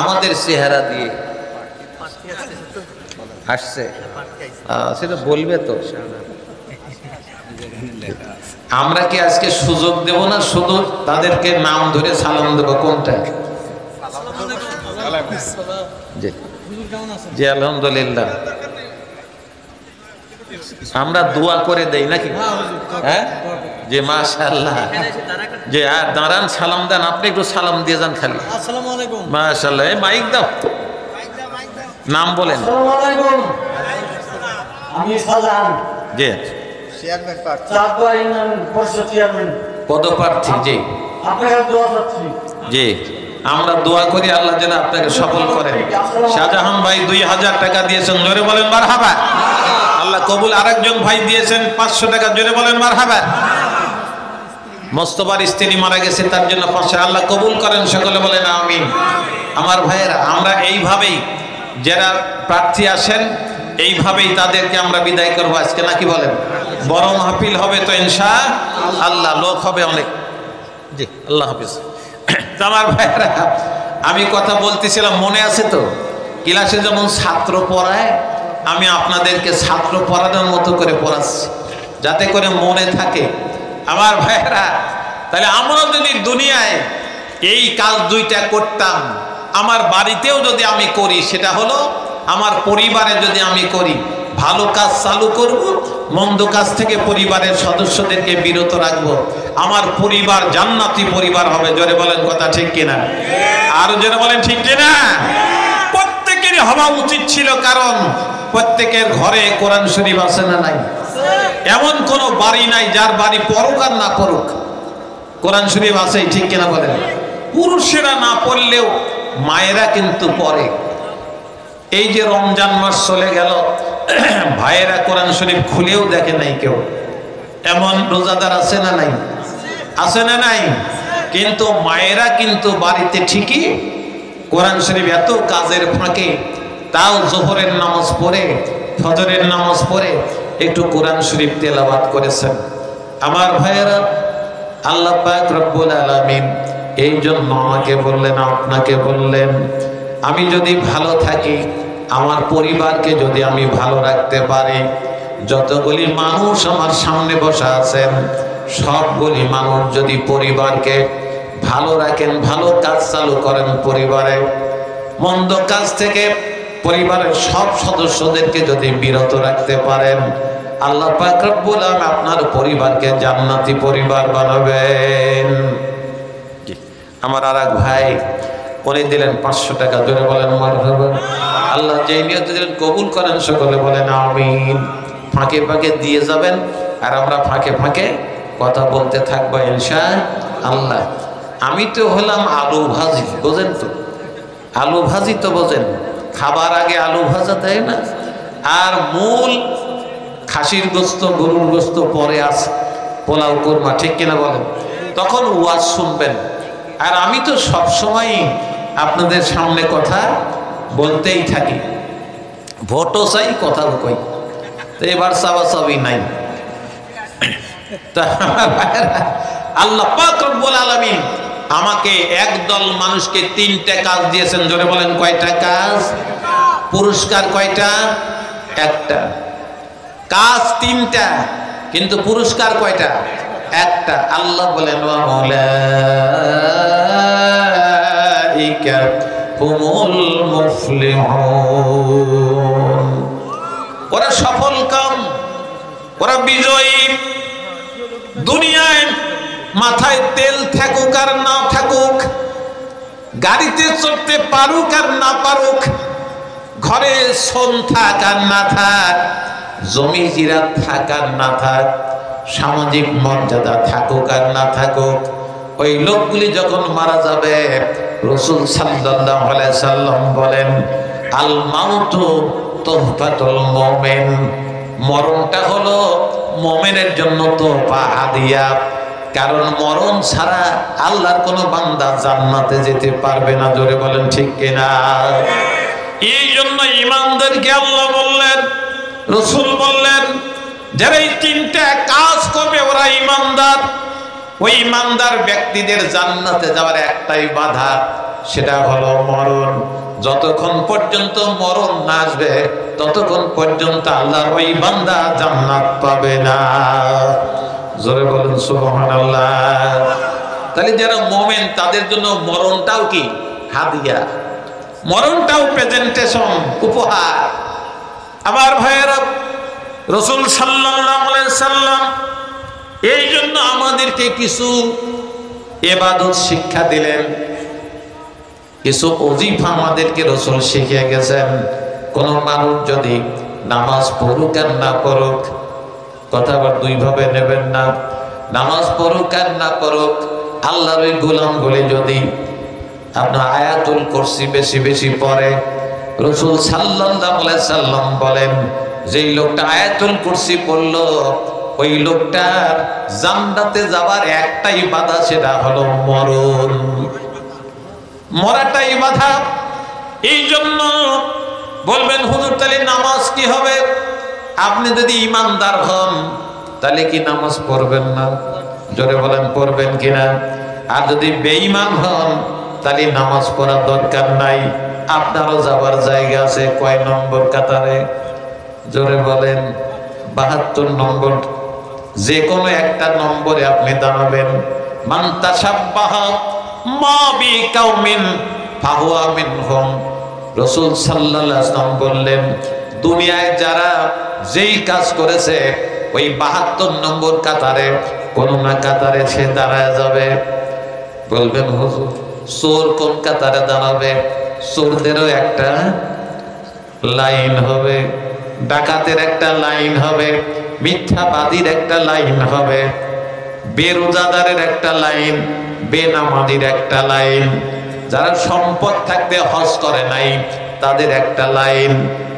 আমাদের চেহারা দিয়ে আসছে, সেটা বলবে তো। আমরা কি আজকে সুযোগ দেব না শুধু তাদেরকে নাম ধরে সালাম দেব? কোনটা? জি আলহামদুলিল্লাহ। আমরা দোয়া করে দেই নাকি? হ্যাঁ, যে মাশাআল্লাহ, যে আর দাঁড়ান সালাম দেন। আপনি একটু সালাম দিয়ে যান খালি। আসসালামু আলাইকুম। মাশাআল্লাহ। এই মাইক দাও, নাম বলেন। আমি সালাম। জি চেয়ারম্যান প্রার্থী, চাঁদপুর ইউনিয়ন পরিষদ চেয়ারম্যান পদপ্রার্থী। জি আপনাকে দোয়া করছি। জি, আমরা দোয়া করি আল্লাহ যেন আপনাকে সফল করেন। শাহজাহান ভাই 2000 টাকা দিয়েছেন, জোরে বলেন মারহাবা। আল্লাহ কবুল। আরেকজন ভাই দিয়েছেন 500 টাকা, জোরে বলেন মারহাবা। মোস্তফার স্ত্রী মারা গেছে, তার জন্য 500। আল্লাহ কবুল করেন, সকলে বলেন আমিন। আমার ভাইয়েরা, আমরা এইভাবেই যারা প্রার্থী আসেন এইভাবেই তাদেরকে আমরা বিদায় করবো আজকে, নাকি বলেন? বড় মাহফিল হবে তো ইনশাআল্লাহ, লোক হবে অনেক। জি আল্লাহ হাফিজ। আমার ভাইয়েরা, আমি কথা বলতেছিলাম, মনে আছে তো? ক্লাসে যেমন ছাত্র পড়ায়, আমি আপনাদেরকে ছাত্র পড়ানোর মতো করে পড়াচ্ছি যাতে করে মনে থাকে। আমার ভাইয়েরা, তাহলে আমরা যদি দুনিয়ায় এই কাজ দুইটা করতাম, আমার বাড়িতেও যদি আমি করি, সেটা হলো আমার পরিবারে যদি আমি করি, ভালো কাজ চালু করব, মন্দ কাজ থেকে পরিবারের সদস্যদেরকে বিরত রাখবো, আমার পরিবার জান্নাতি পরিবার হবে। জোরে বলেন কথা ঠিক কিনা? আরো জোরে বলেন ঠিক কিনা? প্রত্যেকেরই হওয়া উচিত ছিল, কারণ প্রত্যেকের ঘরে কোরআন শরীফ আছে না নাই? এমন কোন বাড়ি নাই যার বাড়ি পড়ুক আর না পড়ুক, কোরআন শরীফ আছে, ঠিক কিনা বলেন? পুরুষেরা না পড়লেও মায়েরা কিন্তু পড়ে। এই যে রমজান মাস চলে গেল, ভাইয়েরা কোরআন শরীফ খুলেও দেখে নাই কেউ। এমন রোজাদার আছে না নাই? আছে না নাই? কিন্তু মায়েরা কিন্তু বাড়িতে ঠিকই কোরআন শরীফ, এত কাজের ফাঁকে তাও জোহরের নামাজ পড়ে ফজরের নামাজ পড়ে একটু কোরআন শরীফ তেলাওয়াত করেছেন। আমার ভাইয়েরা, আল্লাহ পাক রব্বুল আলামিন এই জন্য আমাকে বললেন, আপনাকে বললেন, আমি যদি ভালো থাকি, আমার পরিবারকে যদি আমি ভালো রাখতে পারি, যতগুলি মানুষ আমার সামনে বসা আছেন সবগুলি মানুষ যদি পরিবারকে ভালো রাখেন, ভালো কাজ চালু করেন, পরিবারে মন্দ কাজ থেকে পরিবারের সব সদস্যদেরকে যদি বিরত রাখতে পারেন, আল্লাহ পাক রব্বুল আলামিন আপনার পরিবারকে জান্নাতি পরিবার বানাবেন। আমার আর এক ভাই উনি দিলেন 500 টাকা, জোরে বলেন মারহাবা। আল্লাহ যে নিয়ত দিলেন কবুল করেন, সকলে বলেন আমিন। ফাঁকে ফাঁকে দিয়ে যাবেন আর আমরা ফাঁকে ফাঁকে কথা বলতে থাকবো ইনশাআল্লাহ। আমি তো হলাম আলু ভাজি, বোঝেন তো? আলু ভাজি তো বোঝেন, খাবার আগে আলু ভাজা দেয় না, আর মূল খাসির গোস্ত গরুর গোস্ত পরে আছে, পোলাও কোরমা, ঠিক কিনা বলেন? তখন ওয়াজ শুনবেন। আর আমি তো সবসময় আপনাদের সামনে কথা বলতেই থাকি, ভোটও চাই, কথাও কই, তো এবার চাওয়াচাবি নাই। আল্লাহ পাক রব্বুল আলামিন আমাকে একদল মানুষকে 3টা কাজ দিয়েছেন, জোরে বলেন কয়টা কাজ? পুরস্কার কয়টা? একটা। কাজ 3টা, কিন্তু পুরস্কার কয়টা? একটা। আল্লাহ বলেন ওয়া মালাইকা হুমুল মুফলিহুন, ওরা সফল কাম, ওরা বিজয়ী। দুনিয়ায় মাথায় তেল থাকুক আর না থাকুক, গাড়িতে চড়তে পারুক আর না পারুক, ঘরে সোন থাক আর না থাক, জমি জিরাত থাক আর না থাক, সামাজিক মর্যাদা থাকুক আর না থাকুক, ওই লোকগুলি যখন মারা যাবে, রাসূল সাল্লাল্লাহু আলাইহি সাল্লাম বলেন আল মাউতু তুহফাতুল মুমিন, মরণটা হলো মুমিনের জন্য তোহফা, হাদিয়া। কারণ মরণ ছাড়া আল্লাহর কোনো বান্দা জান্নাতে যেতে পারবে না, জোরে বলেন ঠিক কিনা? এই জন্য ঈমানদারকে আল্লাহ বললেন, রাসূল বললেন, যারা এই 3টা কাজ করবে ওরা ঈমানদার। ওই ঈমানদার ব্যক্তিদের জান্নাতে যাওয়ার একটাই বাধা, সেটা হলো মরণ। যতক্ষণ পর্যন্ত মরণ না আসবে ততক্ষণ পর্যন্ত আল্লাহর ওই বান্দা জান্নাত পাবে না, জোরে বলেন সুবহানাল্লাহ। তাহলে যারা মুমিন তাদের জন্য মরণটাও কি? হাদিয়া। মরণটাও প্রেজেন্টেশন, উপহার। আমার ভাইয়েরা, রাসূল সাল্লাল্লাহু আলাইহি সাল্লাম এই জন্য আমাদেরকে কিছু ইবাদত শিক্ষা দিলেন, কিছু ওজিফা আমাদেরকে রাসূল শিখিয়ে গেছেন। কোন মানুষ যদি নামাজ পড়ুক আর না পড়ুক, কথা আবার 2 ভাবে নেবেন না, নামাজ পড়ুক আর না পড়ুক, আল্লাহর ওই গোলামগুলি যদি আপনার আয়াতুল কুরসি বেশি বেশি পড়ে, রাসূল সাল্লাল্লাহু আলাইহি সাল্লাম বলেন যেই লোকটা আয়াতুল কুরসি পড়লো, ওই লোকটার জান্নাতে যাবার একটাই বাধা, সেটা হলো মরণ। মরাটাই বাধা। এই জন্য বলবেন হুজুর তাহলে নামাজ কি হবে? আপনি যদি ঈমানদার হন তাহলে কি নামাজ পড়বেন না? জোরে বলেন পড়বেন কিনা? আর যদি বেঈমান হন তাহলে নামাজ পড়ার দরকার নাই, আপনারও যাবার জায়গা আছে। কয় নম্বর কাতারে? জোরে বলেন 72 নম্বর। যে কোনো একটা নম্বরে আপনি দাঁড়াবেন। মান তাশাব্বাহা মা বিকাউমিন ফাহুয়া মিনহুম। রাসূল সাল্লাল্লাহু আলাইহি ওয়াসাল্লাম বললেন দুনিয়ায় যারা যেই কাজ করেছে ওই 72 নম্বর কাতারে কোন না কাতারে সে দাঁড়ায় যাবে। বলবেন হুজুর চোর কোন কাতারে দাঁড়াবে? চোরদেরও একটা লাইন হবে, ডাকাতের একটা লাইন হবে, মিথ্যাবাদীর একটা লাইন হবে, বেরোজাদারের একটা লাইন, বেনামাজির একটা লাইন, যারা সম্পদ থাকতে হজ করে নাই তাদের একটা লাইন,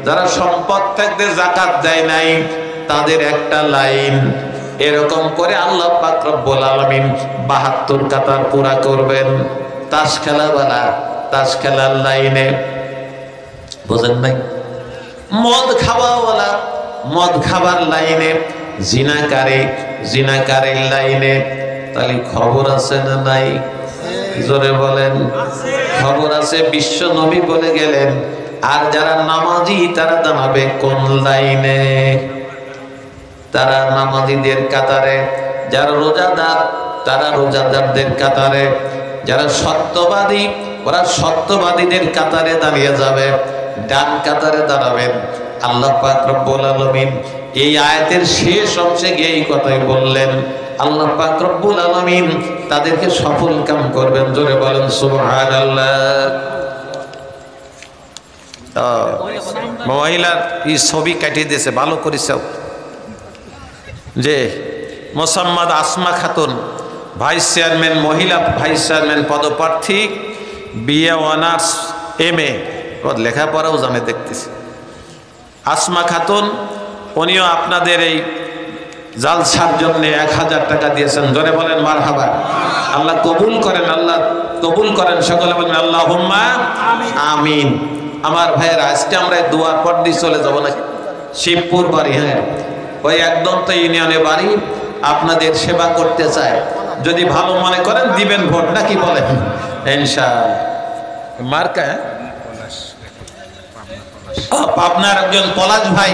যারা সম্পদ থাকতে যাকাত দেয় নাই তাদের একটা লাইন। এরকম করে আল্লাহ পাক রব্বুল আলামিন 72 কাতার পুরা করবেন। তাস খেলাওয়ালা তাস খেলার লাইনে, বোঝেন নাই? মদ খাওয়াওয়ালা মদ খাবার লাইনে, জিনাকারের লাইনে, তাহলে খবর আছে না নাই? জোরে বলেন। খবর আছে। বিশ্ব নবী বলে গেলেন, আর যারা নামাজি তারা দাঁড়াবে কোন লাইনে? তারা নামাজিদের কাতারে। যারা রোজাদার তারা রোজাদারদের কাতারে। যারা সত্যবাদী ওরা সত্যবাদীদের কাতারে দাঁড়িয়ে যাবে, ডান কাতারে দাঁড়াবেন। আল্লাহ পাক রব্বুল আলামিন এই আয়াতের শেষ অংশে গিয়ে এই কথাই বললেন, আল্লাহ পাক রব্বুল আলামিন তাদেরকে সফল কাম করবেন। জোরে বলেন সুবহানাল্লাহ। মহিলার এই ছবি কাটিয়ে দিয়েছে, ভালো করেছে যে মোসাম্মদ আসমা খাতুন, ভাইস চেয়ারম্যান, মহিলা ভাইস চেয়ারম্যান পদপ্রার্থী, বিএ অনার্স MA, লেখাপড়াও জানে দেখতেছি। আসমা খাতুন উনিও আপনাদের এই জালসার জন্য 1000 টাকা দিয়েছেন। জোরে বলেন মারহাবা। আল্লাহ কবুল করেন, আল্লাহ কবুল করেন। সকলে বলেন আল্লাহুম্মা আমিন। আমার ভাইয়ের আজকে আমরা দুয়ার পর দিয়ে চলে যাবো নাকি? শিবপুর বাড়ি, হ্যাঁ ওই একদম তো ইউনিয়নে বাড়ি, আপনাদের সেবা করতে চায়। যদি ভালো মনে করেন দিবেন ভোট, নাকি বলেন? ইনশাআল্লাহ। মার্কা পাবনার একজন পলাশ ভাই,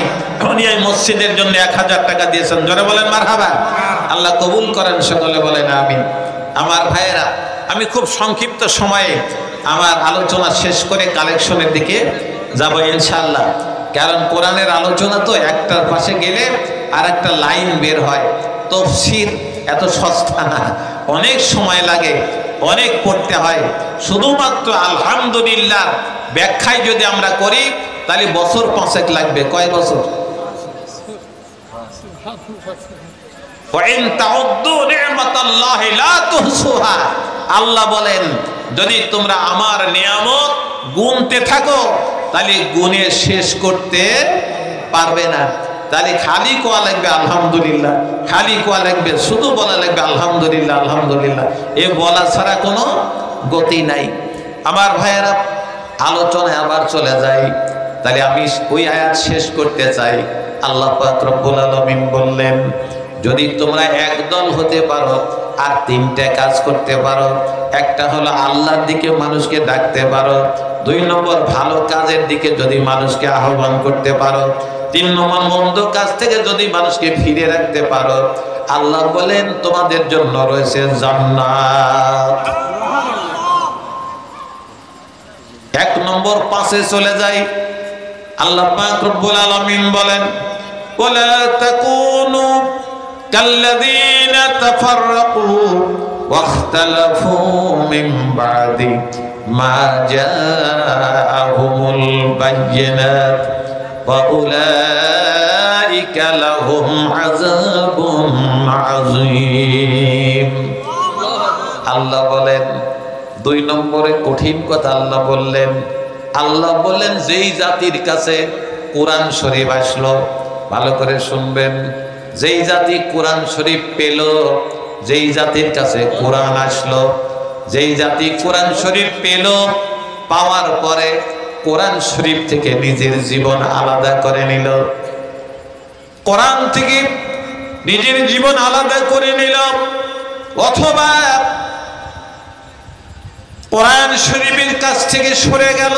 উনি এই মসজিদের জন্য 1000 টাকা দিয়েছেন। জোরে বলেন মারহাবা। আল্লাহ কবুল করেন। সকলে বলেন আমিন। আমার ভাইয়েরা, আমি খুব সংক্ষিপ্ত সময়ে আমার আলোচনা শেষ করে কালেকশনের দিকে যাব ইনশাআল্লাহ। কারণ কোরআনের আলোচনা তো একটার পাশে গেলে আর একটা লাইন বের হয়। তাফসীর এত সস্তা না, অনেক সময় লাগে, অনেক পড়তে হয়। শুধুমাত্র আলহামদুলিল্লাহ ব্যাখ্যায় যদি আমরা করি তাহলে বছর 5 লাগবে। কয় বছর? আল্লাহ বলেন, যদি তোমরা আমার নিয়ামত গুনতে থাকো তাহলে গুনে শেষ করতে পারবে না। তাহলে খালি কোয়া লাগবে আলহামদুলিল্লাহ, খালি কোয়া লাগবে, শুধু বলা লাগবে আলহামদুলিল্লাহ আলহামদুলিল্লাহ। এ বলা ছাড়া কোনো গতি নাই। আমার ভাইয়েরা, আলোচনায় আবার চলে যাই। তাহলে আমি ওই আয়াত শেষ করতে চাই। আল্লাহ পাক রব্বুল আলামিন বললেন, যদি তোমরা একদল হতে পারো আর 3টে কাজ করতে পারো। একটা হলো আল্লাহর দিকে মানুষকে ডাকতে পারো, 2 নম্বর ভালো কাজের দিকে যদি মানুষকে আহ্বান করতে পারো, 3 নম্বর মন্দ কাজ থেকে যদি মানুষকে ফিরে রাখতে পারো, আল্লাহ বলেন তোমাদের জন্য রয়েছে জান্নাত। 1 নম্বর 5-এ চলে যাই। আল্লাহ পাক রব্বুল আলামিন বলেন, ওয়ালা তাকুনু কাল্লাযীনা তাফাররাকু ওয়াখতালাফু মিন বাদি মা জাআহুমুল বায়্যিনাত ওয়া উলাইকা লাহুম আযাবুন আযীম। আল্লাহ বলেন, 2 নম্বরে কঠিন কথা আল্লাহ বললেন। আল্লাহ বলেন, যেই জাতির কাছে কোরআন শরীফ আসলো, ভালো করে শুনবেন, যেই জাতি কোরআন শরীফ পেল, যেই জাতির কাছে কোরআন আসলো, যেই জাতি কোরআন শরীফ পেল, পাওয়ার পরে কোরআন শরীফ থেকে নিজের জীবন আলাদা করে নিল, কোরআন থেকে নিজের জীবন আলাদা করে নিল, অথবা কোরআন শরীফের কাছ থেকে সরে গেল।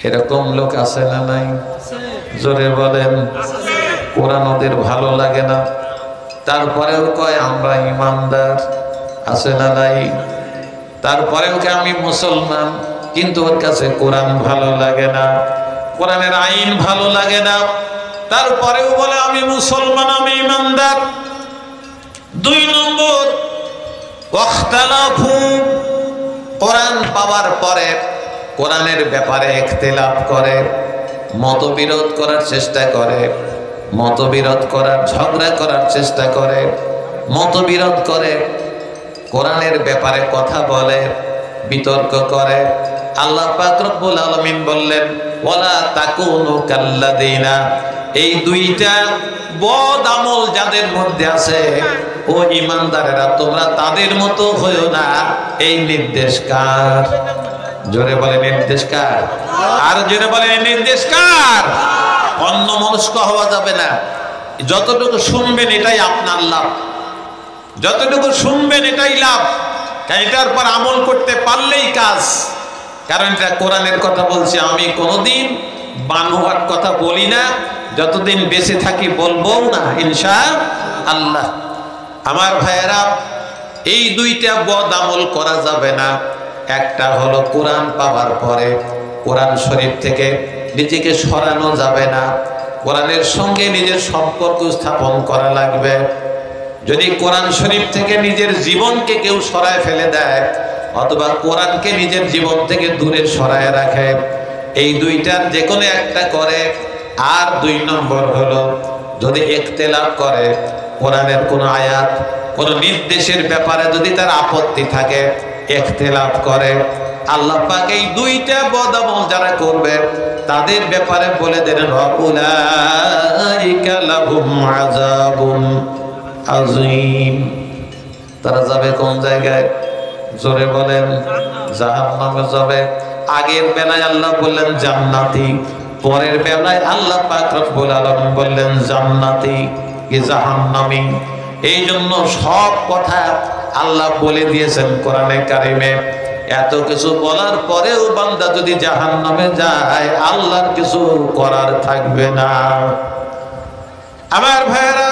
এরকম লোক আছে না নাই? জোরে বলেন। কোরআন ওদের ভালো লাগে না, তারপরেও কয় আমরা ইমানদার। আছে না নাই? তারপরেও কে আমি মুসলমান, কিন্তু ওর কাছে কোরআন ভালো লাগে না, কোরআনের আইন ভালো লাগে না, তারপরেও বলে আমি মুসলমান, আমি ইমানদার। 2 নম্বর, ওয়াখতালাফু, কোরআন পাওয়ার পরে কোরআনের ব্যাপারে ইখতিলাফ করে, মতবিরোধ করার চেষ্টা করে, মতবিরোধ করার, ঝগড়া করার চেষ্টা করে, মতবিরোধ করে, কোরআনের ব্যাপারে কথা বলে, বিতর্ক করে। আল্লাহ পাক রব্বুল আলামিন বললেন, ওয়ালা তাকুনু কাল্লাযিনা, এই 2টা বদ আমল যাদের মধ্যে আছে, ও ইমানদারেরা তোমরা তাদের মতো হইও না। এই নির্দেশ কার? জোরে বলে নির্দেশ কার? আর জোরে বলে নির্দেশ কার? অন্য মনস্ক হওয়া যাবে না। যতটুকু শুনবেন এটাই আপনার লাভ, যতটুকু শুনবেন এটাই লাভ। এটার পর আমল করতে পারলেই কাজ। কারণ এটা কোরআনের কথা বলছি, আমি কোনোদিন বানোয়াট কথা বলি না, যতদিন বেঁচে থাকি বলবো না ইনশাআল্লাহ। আমার ভাইয়েরা, এই দুইটা বদ আমল করা যাবে না। একটা হলো কোরআন পাওয়ার পরে কোরআন শরীফ থেকে নিজেকে সরানো যাবে না, কোরআনের সঙ্গে নিজের সম্পর্ক স্থাপন করা লাগবে। যদি কোরআন শরীফ থেকে নিজের জীবনকে কেউ সরায় ফেলে দেয় অথবা কোরআনকে নিজের জীবন থেকে দূরে সরায় রাখে, এই দুইটার যে কোনো একটা করে। আর 2 নম্বর হলো যদি ইখতিলাফ করে, কোরআনের কোন আয়াত কোন নির্দেশের ব্যাপারে যদি তার আপত্তি থাকে, ইখতিলাফ করে, আল্লাহ পাক এই দুইটা বদআমল যারা করবে তাদের ব্যাপারে বলে দেন উলাইকা লাহুম আযাবুন আযীম। তারা যাবে কোন জায়গায়? জোরে বলেন, জাহান্নামে যাবে। আগের বেলায় আল্লাহ বললেন জান্নাতি, পরের বেলায় আল্লাহ পাক রব্বুল আলামিন বললেন জান্নাতি কি জাহান্নামী। এই জন্য সব কথা আল্লাহ বলে দিয়েছেন কোরআনে কারিমে। এত কিছু বলার পরেও বান্দা যদি জাহান্নামে যায়, আল্লাহর কিছু করার থাকবে না। আমার ভাইয়েরা,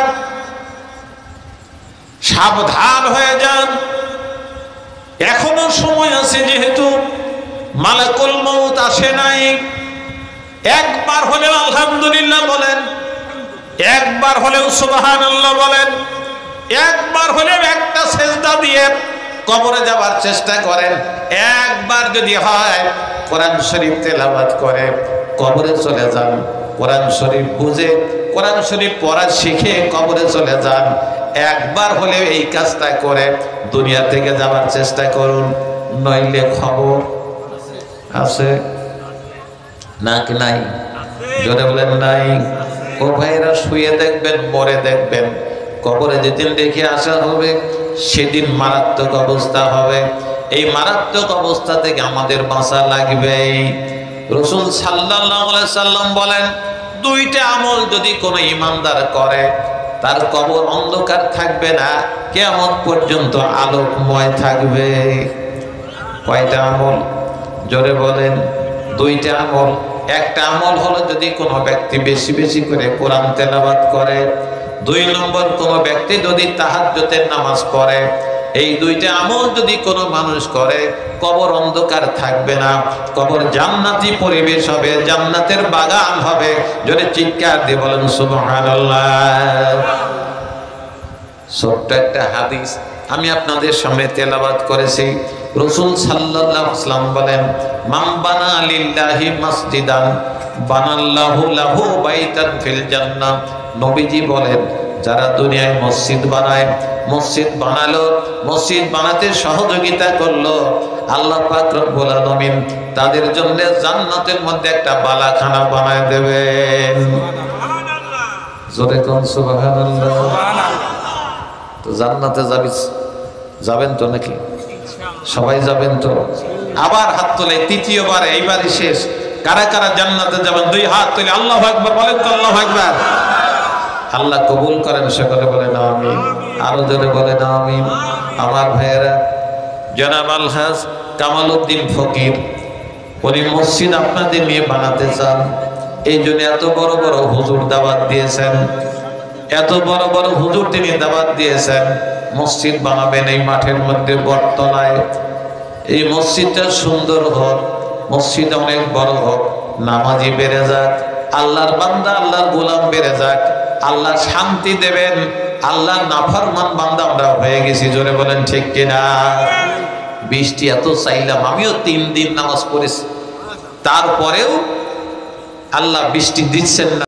সাবধান হয়ে যান, এখনো সময় আছে। যেহেতু মালাকুল মউত আসে নাই, একবার হলেও আলহামদুলিল্লাহ বলেন, একবার হলেও সুবহানাল্লাহ বলেন, একবার হলেও একটা সেজদা দিয়ে কবরে যাবার চেষ্টা করেন। একবার যদি হয় কোরআন শরীফ তেলাওয়াত করে কবরে চলে যান, কোরআন শরীফ বুঝে কোরআন শরীফ পড়া শিখে কবরে চলে যান। একবার হলেও এই কাজটা করে দুনিয়া থেকে যাবার চেষ্টা করুন, নইলে খবর আছে নাকি নাই? জোরে বলেন নাই। ও ভাইরা, শুয়ে দেখবেন, মরে দেখবেন, কবরে যেদিন দেখে আসা হবে সেদিন মারাত্মক অবস্থা হবে। এই মারাত্মক অবস্থা থেকে আমাদের বাঁচা লাগবে। রাসূল সাল্লাল্লাহু আলাইহি সাল্লাম বলেন, দুইটা আমল যদি কোনো ঈমানদার করে তার কবর অন্ধকার থাকবে না, কিয়ামত পর্যন্ত আলোকময় থাকবে। কয়টা আমল? জোরে বলেন। দুইটা আমল। একটা আমল হলো যদি কোনো ব্যক্তি বেশি বেশি করে কোরআন তেলাওয়াত করে। 2 নম্বর, কোনো ব্যক্তি যদি তাহাজ্জুদের নামাজ পড়ে। এই দুইটা আমল যদি কোনো মানুষ করে, কবর অন্ধকার থাকবে না, কবর জান্নাতি পরিবেশ হবে, জান্নাতের বাগান হবে। যদি চিৎকার দিয়ে বলেন সুবহানাল্লাহ। ছোট্ট একটা হাদিস আমি আপনাদের সামনে তেলাওয়াত করেছি। রাসূল সাল্লাল্লাহু আলাইহি ওয়াসাল্লাম বলেন, মান বানা লিল্লাহি মাসজিদান বানাল্লাহু লাহু বাইতান ফিল জান্নাহ। নবীজি বলেন, যারা দুনিয়ায় মসজিদ বানায়, মসজিদ বানালো, মসজিদ বানাতে সহযোগিতা করলো, আল্লাহ পাক রব্বুল আলামিন তাদের জন্য জান্নাতের মধ্যে একটা বালাখানা বানায় দেবেন। জোরে কোন সুবহানাল্লাহ। তো জান্নাতে যাবেন তো নাকি? সবাই যাবেন তো? আবার হাত তোলে, তৃতীয়বার, এইবারই শেষ। কারা কারা জান্নাতে যাবেন? 2 হাত তুলে আল্লাহু আকবার বলেন তো, আল্লাহু আকবার। আল্লাহ কবুল করেন, সকলে বলেন আমিন। আরো জোরে বলেন আমিন। আমার ভাইয়েরা, জনাব আলহাজ কামাল উদ্দিন ফকির উনি মসজিদ আপনাদের নিয়ে বানাতে চান। এই জন্য এত বড় বড় হুজুর দাওয়াত দিয়েছেন, এত বড় বড় হুজুর তিনি দাওয়াত দিয়েছেন। মসজিদ বানাবেন এই মাঠের মধ্যে, বটতলায়। এই মসজিদটা সুন্দর হোক, মসজিদ অনেক বড় হোক, নামাজি বেড়ে যাক, আল্লাহর বান্দা আল্লাহর গোলাম বেড়ে যাক, আল্লাহ শান্তি দেবেন। আল্লাহর নাফরমান বান্দা আমরা হয়ে গেছি, জোরে বলেন ঠিক কিনা? বৃষ্টি এত চাইলাম, আমিও 3 দিন নামাজ পড়েছি, তারপরেও আল্লাহ বৃষ্টি দিচ্ছেন না।